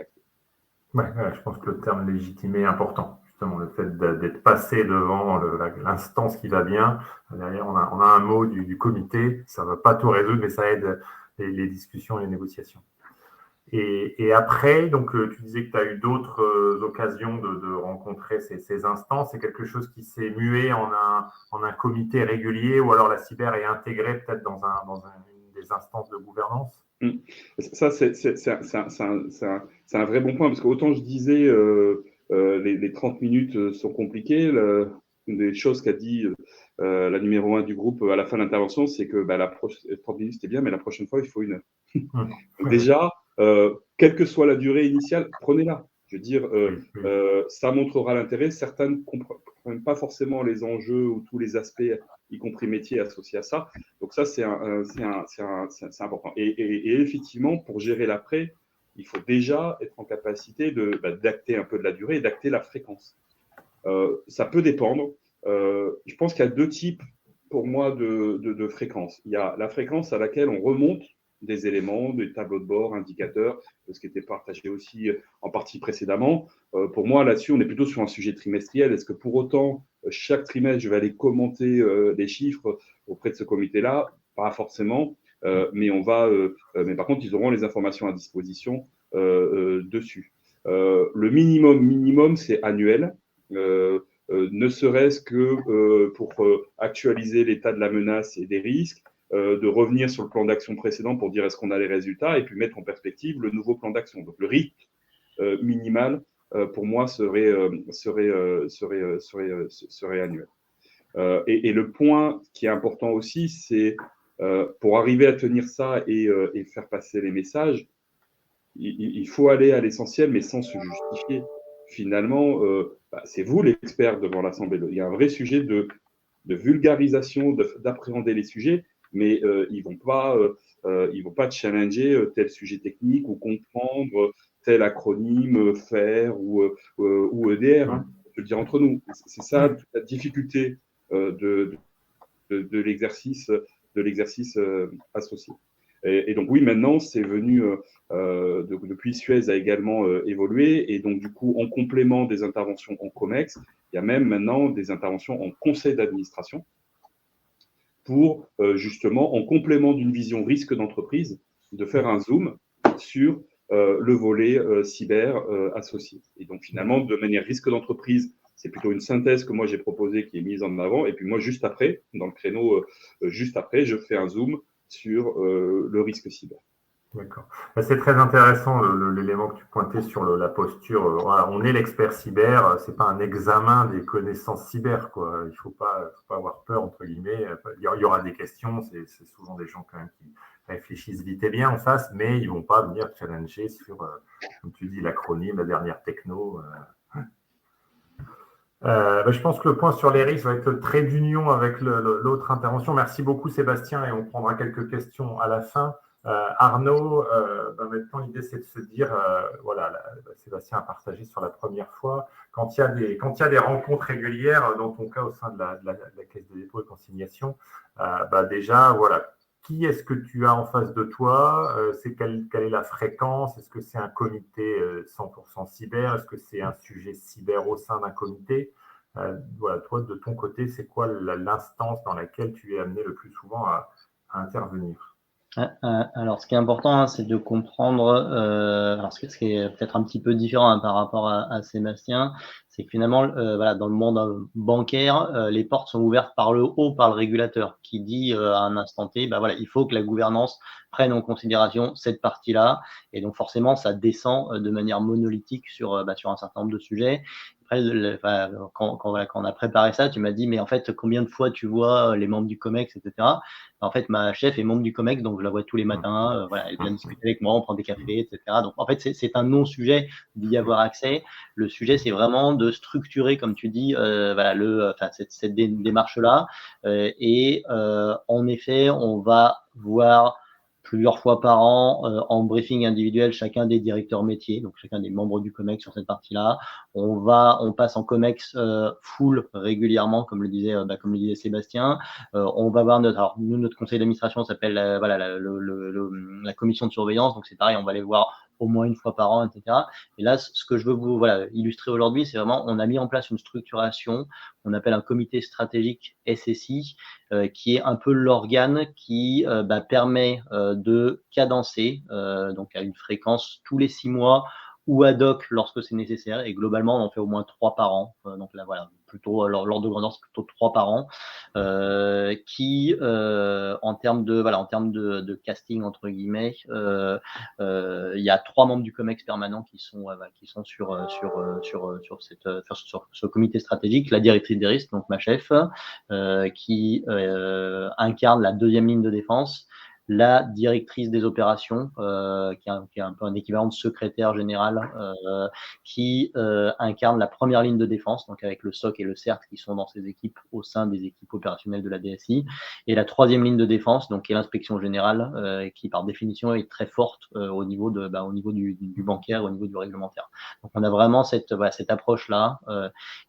Ouais, je pense que le terme légitimé est important. Justement, le fait d'être passé devant l'instance qui va bien. Derrière, on a un mot du comité. Ça ne va pas tout résoudre, mais ça aide les discussions et les négociations. Et après, donc, tu disais que tu as eu d'autres occasions de rencontrer ces instances. C'est quelque chose qui s'est mué en un comité régulier, ou alors la cyber est intégrée peut-être dans une des instances de gouvernance? Ça, c'est un vrai bon point, parce qu'autant je disais les 30 minutes sont compliquées. Une des choses qu'a dit la numéro 1 du groupe à la fin de l'intervention, c'est que 30 minutes c'était bien, mais la prochaine fois, il faut 1 heure. Donc déjà, quelle que soit la durée initiale, prenez-la. Je veux dire, ça montrera l'intérêt. Certains ne comprennent pas forcément les enjeux ou tous les aspects, y compris métiers, associés à ça. Donc ça, c'est important. Et effectivement, pour gérer l'après, il faut déjà être en capacité d'acter un peu de la durée et d'acter la fréquence. Ça peut dépendre. Je pense qu'il y a 2 types, pour moi, de fréquences. Il y a la fréquence à laquelle on remonte des éléments, des tableaux de bord, indicateurs, ce qui était partagé aussi en partie précédemment. Pour moi, là-dessus, on est plutôt sur un sujet trimestriel. Est-ce que pour autant, chaque trimestre, je vais aller commenter les chiffres auprès de ce comité-là? Pas forcément, mais mais par contre, ils auront les informations à disposition dessus. Le minimum, c'est annuel. Ne serait-ce que pour actualiser l'état de la menace et des risques, de revenir sur le plan d'action précédent pour dire est-ce qu'on a les résultats et puis mettre en perspective le nouveau plan d'action. Donc le rythme minimal pour moi serait annuel. Et le point qui est important aussi, c'est pour arriver à tenir ça et faire passer les messages, il faut aller à l'essentiel mais sans se justifier. Finalement, c'est vous l'expert devant l'Assemblée. Il y a un vrai sujet de vulgarisation, d'appréhender les sujets, mais ils vont pas challenger tel sujet technique ou comprendre tel acronyme FAIR ou EDR. Hein. Je veux dire entre nous, c'est ça toute la difficulté de l'exercice associé. Et donc oui, maintenant c'est venu depuis Suez a également évolué et donc du coup en complément des interventions en COMEX, il y a même maintenant des interventions en conseil d'administration pour justement, en complément d'une vision risque d'entreprise, de faire un zoom sur le volet cyber associé. Et donc finalement, de manière risque d'entreprise c'est plutôt une synthèse que moi j'ai proposée qui est mise en avant. Et puis moi, juste après, dans le créneau, juste après, je fais un zoom sur le risque cyber. D'accord. C'est très intéressant l'élément que tu pointais sur la posture. Voilà, on est l'expert cyber, c'est pas un examen des connaissances cyber, quoi. Il faut pas avoir peur, entre guillemets. Il y aura des questions, c'est souvent des gens quand même qui réfléchissent vite et bien en face, mais ils vont pas venir challenger sur, comme tu dis, l'acronyme, la dernière techno. Je pense que le point sur les risques va être le trait d'union avec l'autre intervention. Merci beaucoup Sébastien et on prendra quelques questions à la fin. Arnaud, maintenant l'idée c'est de se dire, Sébastien a partagé sur la première fois, quand il y a des rencontres régulières, dans ton cas au sein de la Caisse des dépôts et consignations, déjà, voilà, qui est-ce que tu as en face de toi? Quelle est la fréquence? Est-ce que c'est un comité 100% cyber? Est-ce que c'est un sujet cyber au sein d'un comité? Voilà, toi, de ton côté, c'est quoi l'instance dans laquelle tu es amené le plus souvent à intervenir? Alors, ce qui est important, c'est de comprendre, alors ce qui est peut-être un petit peu différent par rapport à Sébastien, c'est que finalement, voilà, dans le monde bancaire, les portes sont ouvertes par le haut, par le régulateur, qui dit à un instant T, voilà, il faut que la gouvernance prenne en considération cette partie-là, et donc forcément, ça descend de manière monolithique sur un certain nombre de sujets. Après, quand on a préparé ça, tu m'as dit, mais en fait, combien de fois tu vois les membres du COMEX, etc. En fait, ma chef est membre du COMEX, donc je la vois tous les matins. Voilà, elle vient discuter avec moi, on prend des cafés, etc. Donc, en fait, c'est un non-sujet d'y avoir accès. Le sujet, c'est vraiment de structurer, comme tu dis, cette démarche-là. En effet, on va voir plusieurs fois par an en briefing individuel chacun des directeurs métiers, donc chacun des membres du COMEX sur cette partie-là. On passe en COMEX full régulièrement, comme le disait Sébastien. On va voir notre conseil d'administration s'appelle la commission de surveillance, donc c'est pareil, on va aller voir au moins une fois par an, etc. Et là, ce que je veux vous illustrer aujourd'hui, c'est vraiment, on a mis en place une structuration qu'on appelle un comité stratégique SSI, qui est un peu l'organe qui permet de cadencer, donc à une fréquence tous les 6 mois, ou ad hoc lorsque c'est nécessaire, et globalement on en fait au moins 3 par an, donc là voilà, plutôt l'ordre de grandeur c'est plutôt 3 par an, qui en termes de casting entre guillemets, il y a 3 membres du COMEX permanent qui sont sur ce comité stratégique, la directrice des risques, donc ma chef, qui incarne la deuxième ligne de défense, la directrice des opérations, qui est un peu un équivalent de secrétaire général, qui incarne la première ligne de défense, donc avec le SOC et le CERT qui sont dans ces équipes au sein des équipes opérationnelles de la DSI, et la troisième ligne de défense, donc qui est l'inspection générale, qui par définition est très forte au niveau du bancaire, au niveau du réglementaire. Donc on a vraiment cette approche-là,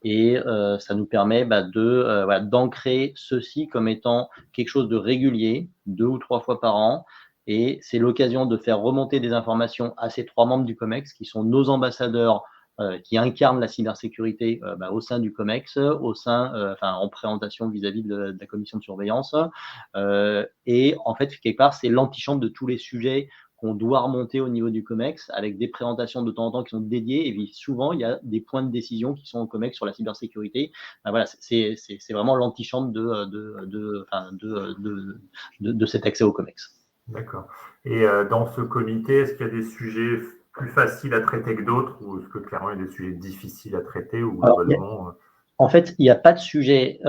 et ça nous permet d'ancrer ceci comme étant quelque chose de régulier, 2 ou 3 fois par an, et c'est l'occasion de faire remonter des informations à ces 3 membres du COMEX qui sont nos ambassadeurs, qui incarnent la cybersécurité au sein du COMEX, en présentation vis-à-vis de la commission de surveillance, et en fait quelque part c'est l'antichambre de tous les sujets qu'on doit remonter au niveau du COMEX, avec des présentations de temps en temps qui sont dédiées, et puis souvent il y a des points de décision qui sont au COMEX sur la cybersécurité. Voilà, c'est vraiment l'antichambre de cet accès au COMEX. D'accord. Et dans ce comité, est-ce qu'il y a des sujets plus faciles à traiter que d'autres, ou est-ce que clairement il y a des sujets difficiles à traiter, ou globalement En fait, il n'y a pas de sujet.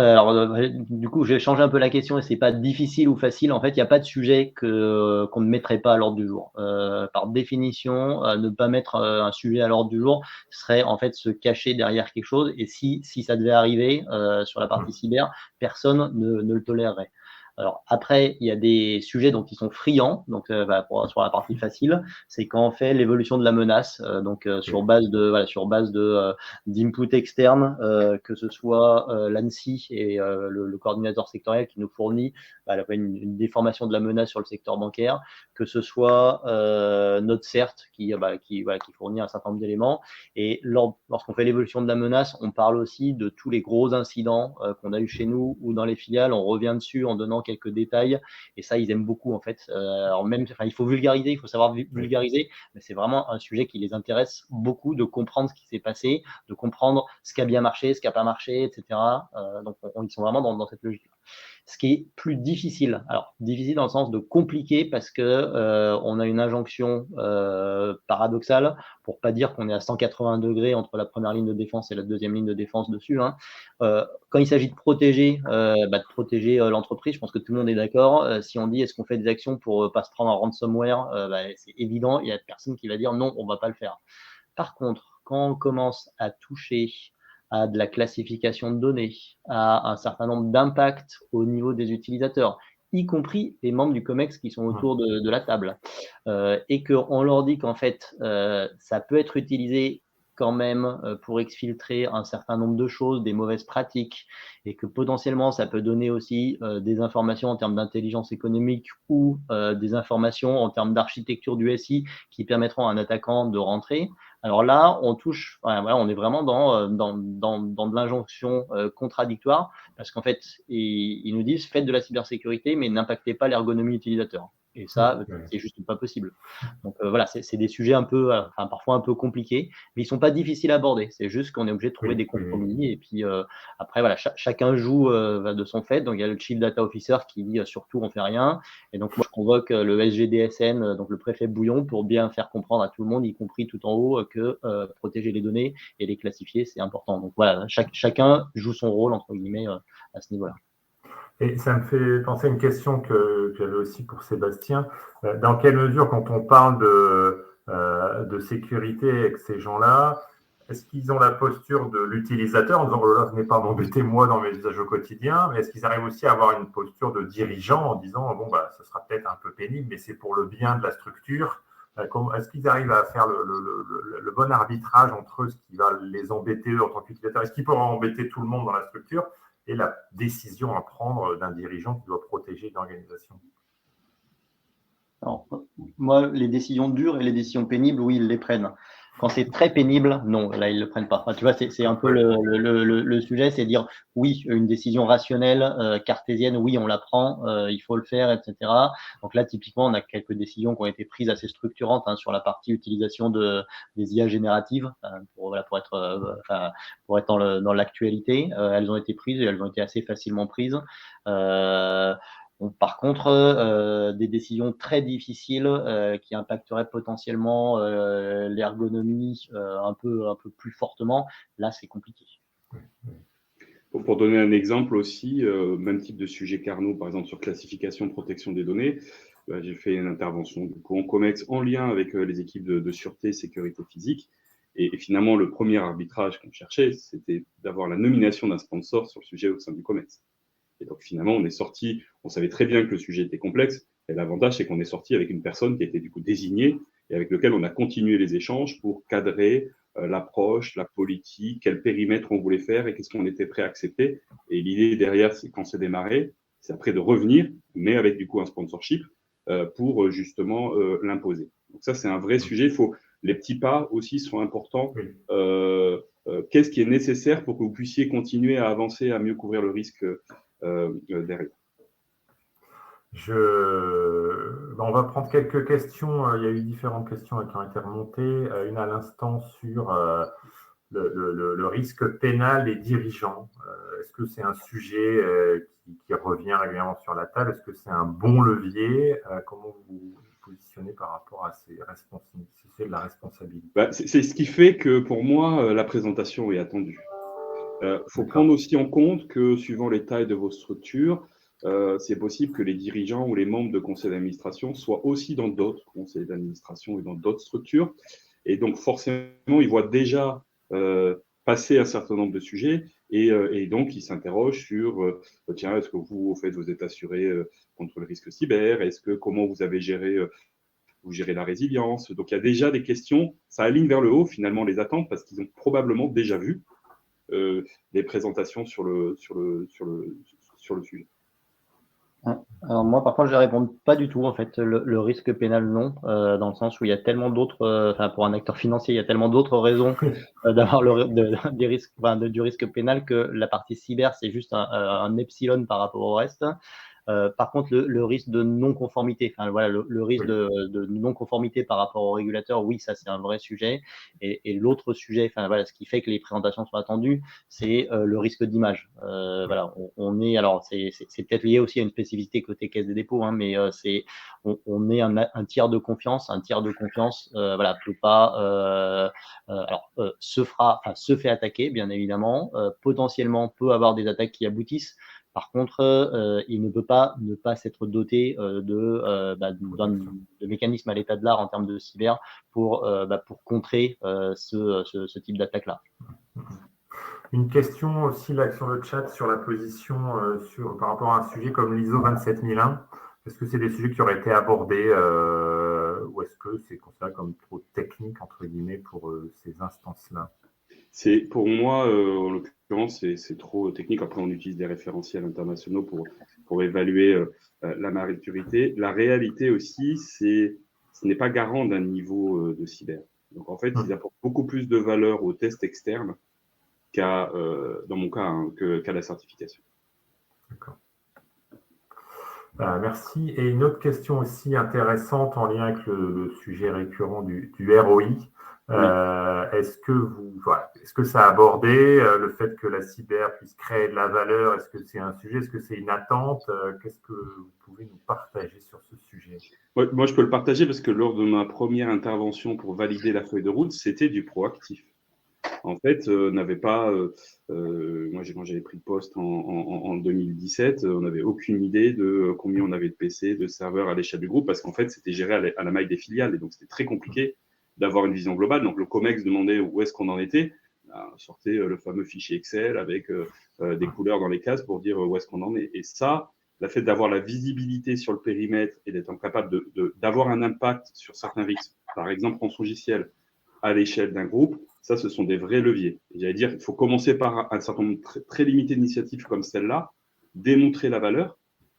Du coup, je vais changer un peu la question, et c'est pas difficile ou facile. En fait, il n'y a pas de sujet qu'on ne mettrait pas à l'ordre du jour. Par définition, ne pas mettre un sujet à l'ordre du jour serait en fait se cacher derrière quelque chose. Et si ça devait arriver sur la partie cyber, personne ne le tolérerait. Alors après, il y a des sujets dont ils sont friands, donc sur la partie facile, c'est quand on fait l'évolution de la menace, sur base d'input externe, que ce soit l'ANSSI et le coordinateur sectoriel qui nous fournit une déformation de la menace sur le secteur bancaire, que ce soit notre CERT qui fournit un certain nombre d'éléments. Et lorsqu'on fait l'évolution de la menace, on parle aussi de tous les gros incidents qu'on a eu chez nous ou dans les filiales. On revient dessus en donnant quelques détails. Et ça, ils aiment beaucoup en fait. Il faut vulgariser, il faut savoir vulgariser, mais c'est vraiment un sujet qui les intéresse beaucoup, de comprendre ce qui s'est passé, de comprendre ce qui a bien marché, ce qui n'a pas marché, etc. Donc, ils sont vraiment dans cette logique-là. Ce qui est plus difficile, alors difficile dans le sens de compliqué parce que on a une injonction paradoxale, pour pas dire qu'on est à 180 degrés entre la première ligne de défense et la deuxième ligne de défense dessus. Quand il s'agit de protéger l'entreprise, je pense que tout le monde est d'accord. Si on dit est-ce qu'on fait des actions pour pas se prendre un ransomware, c'est évident, il y a personne qui va dire non, on va pas le faire. Par contre, quand on commence à toucher à de la classification de données, à un certain nombre d'impacts au niveau des utilisateurs, y compris les membres du COMEX qui sont autour de la table, et qu'on leur dit qu'en fait, ça peut être utilisé quand même pour exfiltrer un certain nombre de choses, des mauvaises pratiques, et que potentiellement ça peut donner aussi des informations en termes d'intelligence économique ou des informations en termes d'architecture du SI qui permettront à un attaquant de rentrer. Alors là, on touche, on est vraiment dans de l'injonction contradictoire, parce qu'en fait, ils nous disent faites de la cybersécurité, mais n'impactez pas l'ergonomie utilisateur. Et ça, c'est juste pas possible. Donc c'est des sujets parfois un peu compliqués, mais ils sont pas difficiles à aborder. C'est juste qu'on est obligé de trouver des compromis. Et puis après, chacun joue de son fait. Donc il y a le Chief Data Officer qui dit surtout on fait rien. Et donc moi je convoque le SGDSN, donc le préfet Bouillon, pour bien faire comprendre à tout le monde, y compris tout en haut, que protéger les données et les classifier, c'est important. Donc voilà, chacun joue son rôle entre guillemets à ce niveau-là. Et ça me fait penser à une question que j'avais aussi pour Sébastien. Dans quelle mesure, quand on parle de sécurité avec ces gens-là, est-ce qu'ils ont la posture de l'utilisateur en disant « Oh là, venez pas m'embêter moi dans mes usages au quotidien », mais est-ce qu'ils arrivent aussi à avoir une posture de dirigeant en disant « Bon, ça sera peut-être un peu pénible, mais c'est pour le bien de la structure ». Est-ce qu'ils arrivent à faire le bon arbitrage entre ce qui va les embêter eux en tant qu'utilisateurs? Est-ce qu'ils peuvent embêter tout le monde dans la structure et la décision à prendre d'un dirigeant qui doit protéger l'organisation? Alors, moi, les décisions dures et les décisions pénibles, oui, ils les prennent. Quand c'est très pénible, non, là, ils ne le prennent pas. Tu vois, c'est un peu le sujet, c'est dire, oui, une décision rationnelle, cartésienne, oui, on la prend, il faut le faire, etc. Donc là, typiquement, on a quelques décisions qui ont été prises assez structurantes sur la partie utilisation des IA génératives, pour être dans l'actualité. Elles ont été prises et elles ont été assez facilement prises. Par contre, des décisions très difficiles qui impacteraient potentiellement l'ergonomie un peu plus fortement, là, c'est compliqué. Pour donner un exemple aussi, même type de sujet qu'Arnaud, par exemple, sur classification, protection des données, j'ai fait une intervention en COMEX en lien avec les équipes de sûreté et sécurité physique. Et finalement, le premier arbitrage qu'on cherchait, c'était d'avoir la nomination d'un sponsor sur le sujet au sein du COMEX. Et donc finalement, on est sorti, on savait très bien que le sujet était complexe, et l'avantage, c'est qu'on est sorti avec une personne qui était du coup désignée, et avec lequel on a continué les échanges pour cadrer l'approche, la politique, quel périmètre on voulait faire et qu'est-ce qu'on était prêt à accepter. Et l'idée derrière, c'est quand c'est démarré, c'est après de revenir, mais avec du coup un sponsorship, pour justement l'imposer. Donc ça, c'est un vrai sujet. Les petits pas aussi sont importants. Qu'est-ce qui est nécessaire pour que vous puissiez continuer à avancer, à mieux couvrir le risque derrière? On va prendre quelques questions. Il y a eu différentes questions qui ont été remontées. Une à l'instant sur le risque pénal des dirigeants. Est-ce que c'est un sujet qui revient régulièrement sur la table? Est-ce que c'est un bon levier? Comment vous vous positionnez par rapport à ces responsabilités, c'est de la responsabilité? C'est ce qui fait que pour moi, la présentation est attendue. Faut prendre aussi en compte que suivant les tailles de vos structures, c'est possible que les dirigeants ou les membres de conseils d'administration soient aussi dans d'autres conseils d'administration et dans d'autres structures. Et donc, forcément, ils voient déjà passer un certain nombre de sujets et donc ils s'interrogent sur tiens, est-ce que vous, au fait, vous êtes assuré contre le risque cyber? Comment vous avez géré vous gérez la résilience? Donc, il y a déjà des questions. Ça aligne vers le haut, finalement, les attentes parce qu'ils ont probablement déjà vu des présentations sur le sujet. Alors moi, par contre, je ne réponds pas du tout, en fait, le risque pénal, non, dans le sens où il y a tellement d'autres, pour un acteur financier, il y a tellement d'autres raisons d'avoir des risques, du risque pénal que la partie cyber, c'est juste un epsilon par rapport au reste. Par contre, le risque de non-conformité, voilà, le risque de non-conformité par rapport au régulateur, oui, ça c'est un vrai sujet. Et l'autre sujet, voilà, ce qui fait que les présentations sont attendues, c'est le risque d'image. Voilà, on est, alors c'est peut-être lié aussi à une spécificité côté Caisse des dépôts, hein, mais on est un tiers de confiance. Un tiers de confiance, voilà, peut pas, se fait attaquer, bien évidemment, potentiellement peut avoir des attaques qui aboutissent. Par contre, il ne peut pas ne pas s'être doté de mécanismes à l'état de l'art en termes de cyber pour contrer ce type d'attaque-là. Une question aussi là sur le chat sur la position par rapport à un sujet comme l'ISO 27001. Est-ce que c'est des sujets qui auraient été abordés ou est-ce que c'est considéré comme trop technique, entre guillemets, pour ces instances-là? Pour moi, en l'occurrence, c'est trop technique. Après, on utilise des référentiels internationaux pour évaluer la maturité. La réalité aussi, ce n'est pas garant d'un niveau de cyber. Donc, en fait, ils apportent beaucoup plus de valeur aux tests externes dans mon cas, hein, qu'à la certification. D'accord. Merci. Et une autre question aussi intéressante en lien avec le sujet récurrent du ROI. Est-ce que ça a abordé le fait que la cyber puisse créer de la valeur? Est-ce que c'est un sujet? Est-ce que c'est une attente? Qu'est-ce que vous pouvez nous partager sur ce sujet? Moi, je peux le partager parce que lors de ma première intervention pour valider la feuille de route, c'était du proactif. En fait, n'avait pas. Moi, quand j'avais pris le poste en 2017, on n'avait aucune idée de combien on avait de PC, de serveurs à l'échelle du groupe, parce qu'en fait, c'était géré à la maille des filiales, et donc c'était très compliqué d'avoir une vision globale. Donc, le COMEX demandait où est-ce qu'on en était. On sortait le fameux fichier Excel avec des couleurs dans les cases pour dire où est-ce qu'on en est. Et ça, le fait d'avoir la visibilité sur le périmètre et d'être capable d'avoir un impact sur certains risques, par exemple rançongiciel, à l'échelle d'un groupe, ça, ce sont des vrais leviers. J'allais dire, il faut commencer par un certain nombre très limité d'initiatives comme celle-là, démontrer la valeur,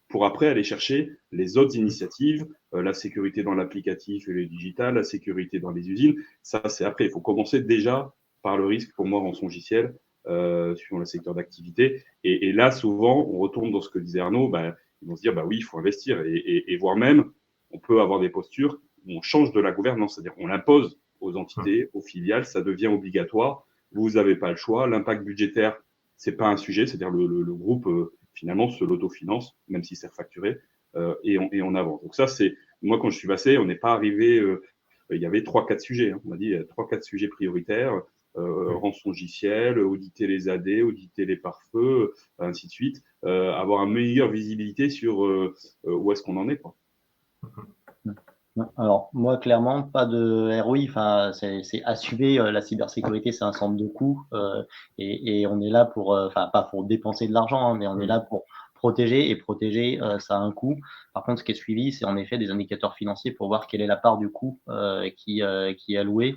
pour après aller chercher les autres initiatives, la sécurité dans l'applicatif et le digital, la sécurité dans les usines. Ça, c'est après. Il faut commencer déjà par le risque, pour moi, rançongiciel, suivant le secteur d'activité. Et là, souvent, on retourne dans ce que disait Arnaud, ils vont se dire, oui, il faut investir. Et voire même, on peut avoir des postures où on change de la gouvernance, c'est-à-dire on l'impose aux entités, aux filiales, ça devient obligatoire. Vous n'avez pas le choix. L'impact budgétaire, c'est pas un sujet, c'est-à-dire le groupe finalement se l'autofinance, même si c'est refacturé, et on avance. Donc ça, c'est moi quand je suis passé, on n'est pas arrivé. Il y avait 3-4 sujets. On a dit 3-4 sujets prioritaires. Rançongiciel, auditer les AD, auditer les pare-feux, ainsi de suite, avoir une meilleure visibilité sur où est-ce qu'on en est, quoi. Alors, moi, clairement, pas de ROI. C'est assumer la cybersécurité, c'est un centre de coûts et on est là pour, pas pour dépenser de l'argent, hein, mais on est là pour protéger et protéger, ça a un coût. Par contre, ce qui est suivi, c'est en effet des indicateurs financiers pour voir quelle est la part du coût qui est allouée.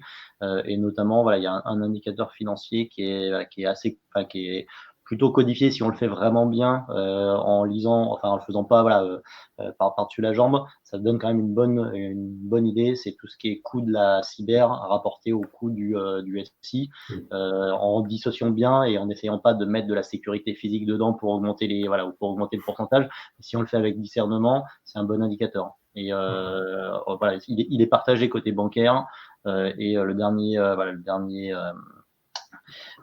Et notamment, voilà, il y a un indicateur financier qui est plutôt codifié si on le fait vraiment bien en lisant, en le faisant pas par-dessus la jambe, ça donne quand même une bonne idée. C'est tout ce qui est coût de la cyber rapporté au coût du SI, en dissociant bien et en essayant pas de mettre de la sécurité physique dedans pour augmenter le pourcentage. Si on le fait avec discernement, c'est un bon indicateur. Et il est partagé côté bancaire et le dernier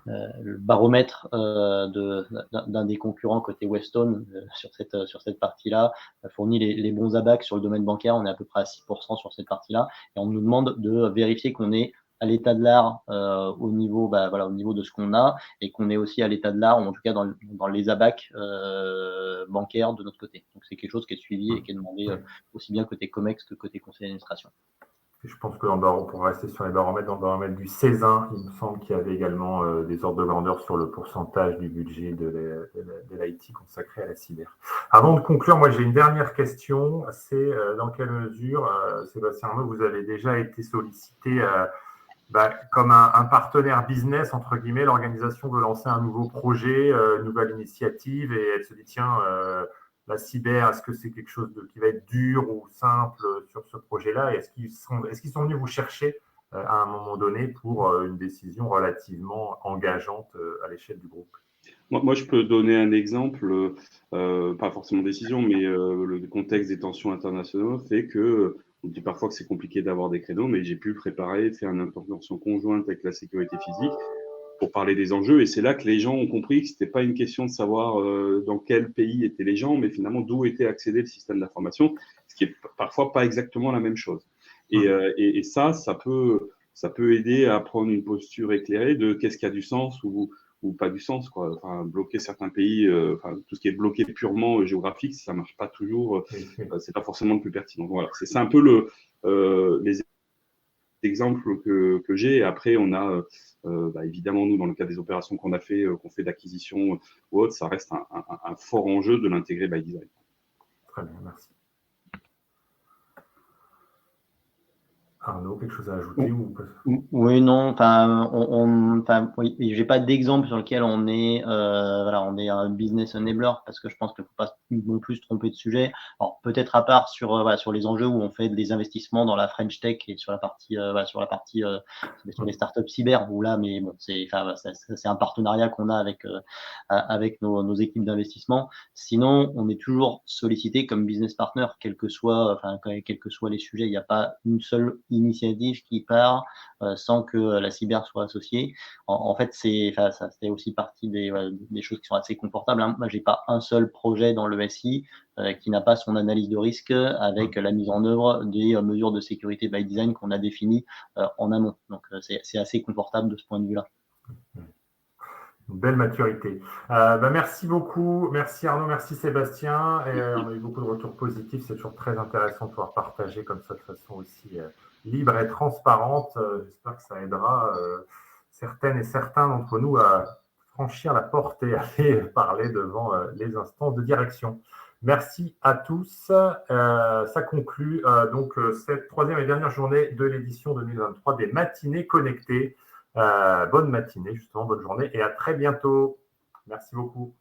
le baromètre d'un des concurrents côté Weston sur cette partie-là fournit les bons abacs sur le domaine bancaire. On est à peu près à 6% sur cette partie-là et on nous demande de vérifier qu'on est à l'état de l'art au niveau de ce qu'on a et qu'on est aussi à l'état de l'art, ou en tout cas dans les abacs bancaires de notre côté. Donc c'est quelque chose qui est suivi et qui est demandé aussi bien côté COMEX que côté conseil d'administration. Je pense que pour rester sur les baromètres, dans le baromètre du Césin, il me semble qu'il y avait également des ordres de grandeur sur le pourcentage du budget de l'IT consacré à la cyber. Avant de conclure, moi j'ai une dernière question. C'est dans quelle mesure, Sébastien Arnaud, vous avez déjà été sollicité comme un partenaire business, entre guillemets, l'organisation veut lancer un nouveau projet, une nouvelle initiative, et elle se dit, tiens, la cyber, est-ce que c'est quelque chose qui va être dur ou simple sur ce projet-là? Est-ce qu'ils sont venus vous chercher à un moment donné pour une décision relativement engageante à l'échelle du groupe? Moi, je peux donner un exemple, pas forcément décision, mais le contexte des tensions internationales fait que on dit parfois que c'est compliqué d'avoir des créneaux, mais j'ai pu préparer, faire une intervention conjointe avec la sécurité physique pour parler des enjeux. Et c'est là que les gens ont compris que c'était pas une question de savoir dans quel pays étaient les gens, mais finalement d'où était accédé le système d'information, ce qui est parfois pas exactement la même chose. Et ça peut aider à prendre une posture éclairée de qu'est-ce qui a du sens ou pas du sens, quoi. Enfin, bloquer certains pays, tout ce qui est bloqué purement géographique, ça marche pas toujours, c'est pas forcément le plus pertinent. Voilà, c'est un peu les exemples que j'ai. Et après, on a évidemment, nous, dans le cas des opérations qu'on fait d'acquisition ou autre, ça reste un fort enjeu de l'intégrer by design. Très bien, merci. Arnaud, quelque chose à ajouter ou pas? Oui, non, enfin, oui, j'ai pas d'exemple sur lequel on est un business enabler parce que je pense qu'il ne faut pas non plus se tromper de sujet. Alors peut-être à part sur les enjeux où on fait des investissements dans la French Tech et sur les startups cyber où là, mais bon, c'est un partenariat qu'on a avec nos équipes d'investissement. Sinon, on est toujours sollicité comme business partner, quels que soient les sujets. Il n'y a pas une seule initiative qui part sans que la cyber soit associée. En fait, ça fait aussi partie des choses qui sont assez confortables. Hein. Moi, j'ai pas un seul projet dans le SI qui n'a pas son analyse de risque avec la mise en œuvre des mesures de sécurité by design qu'on a définies en amont. Donc, c'est assez confortable de ce point de vue-là. Une belle maturité. Merci beaucoup. Merci Arnaud, merci Sébastien. On a eu beaucoup de retours positifs. C'est toujours très intéressant de pouvoir partager comme ça de façon aussi libre et transparente. J'espère que ça aidera certaines et certains d'entre nous à franchir la porte et aller parler devant les instances de direction. Merci à tous. Ça conclut donc cette troisième et dernière journée de l'édition 2023 des Matinées Connectées. Bonne matinée, justement, bonne journée et à très bientôt. Merci beaucoup.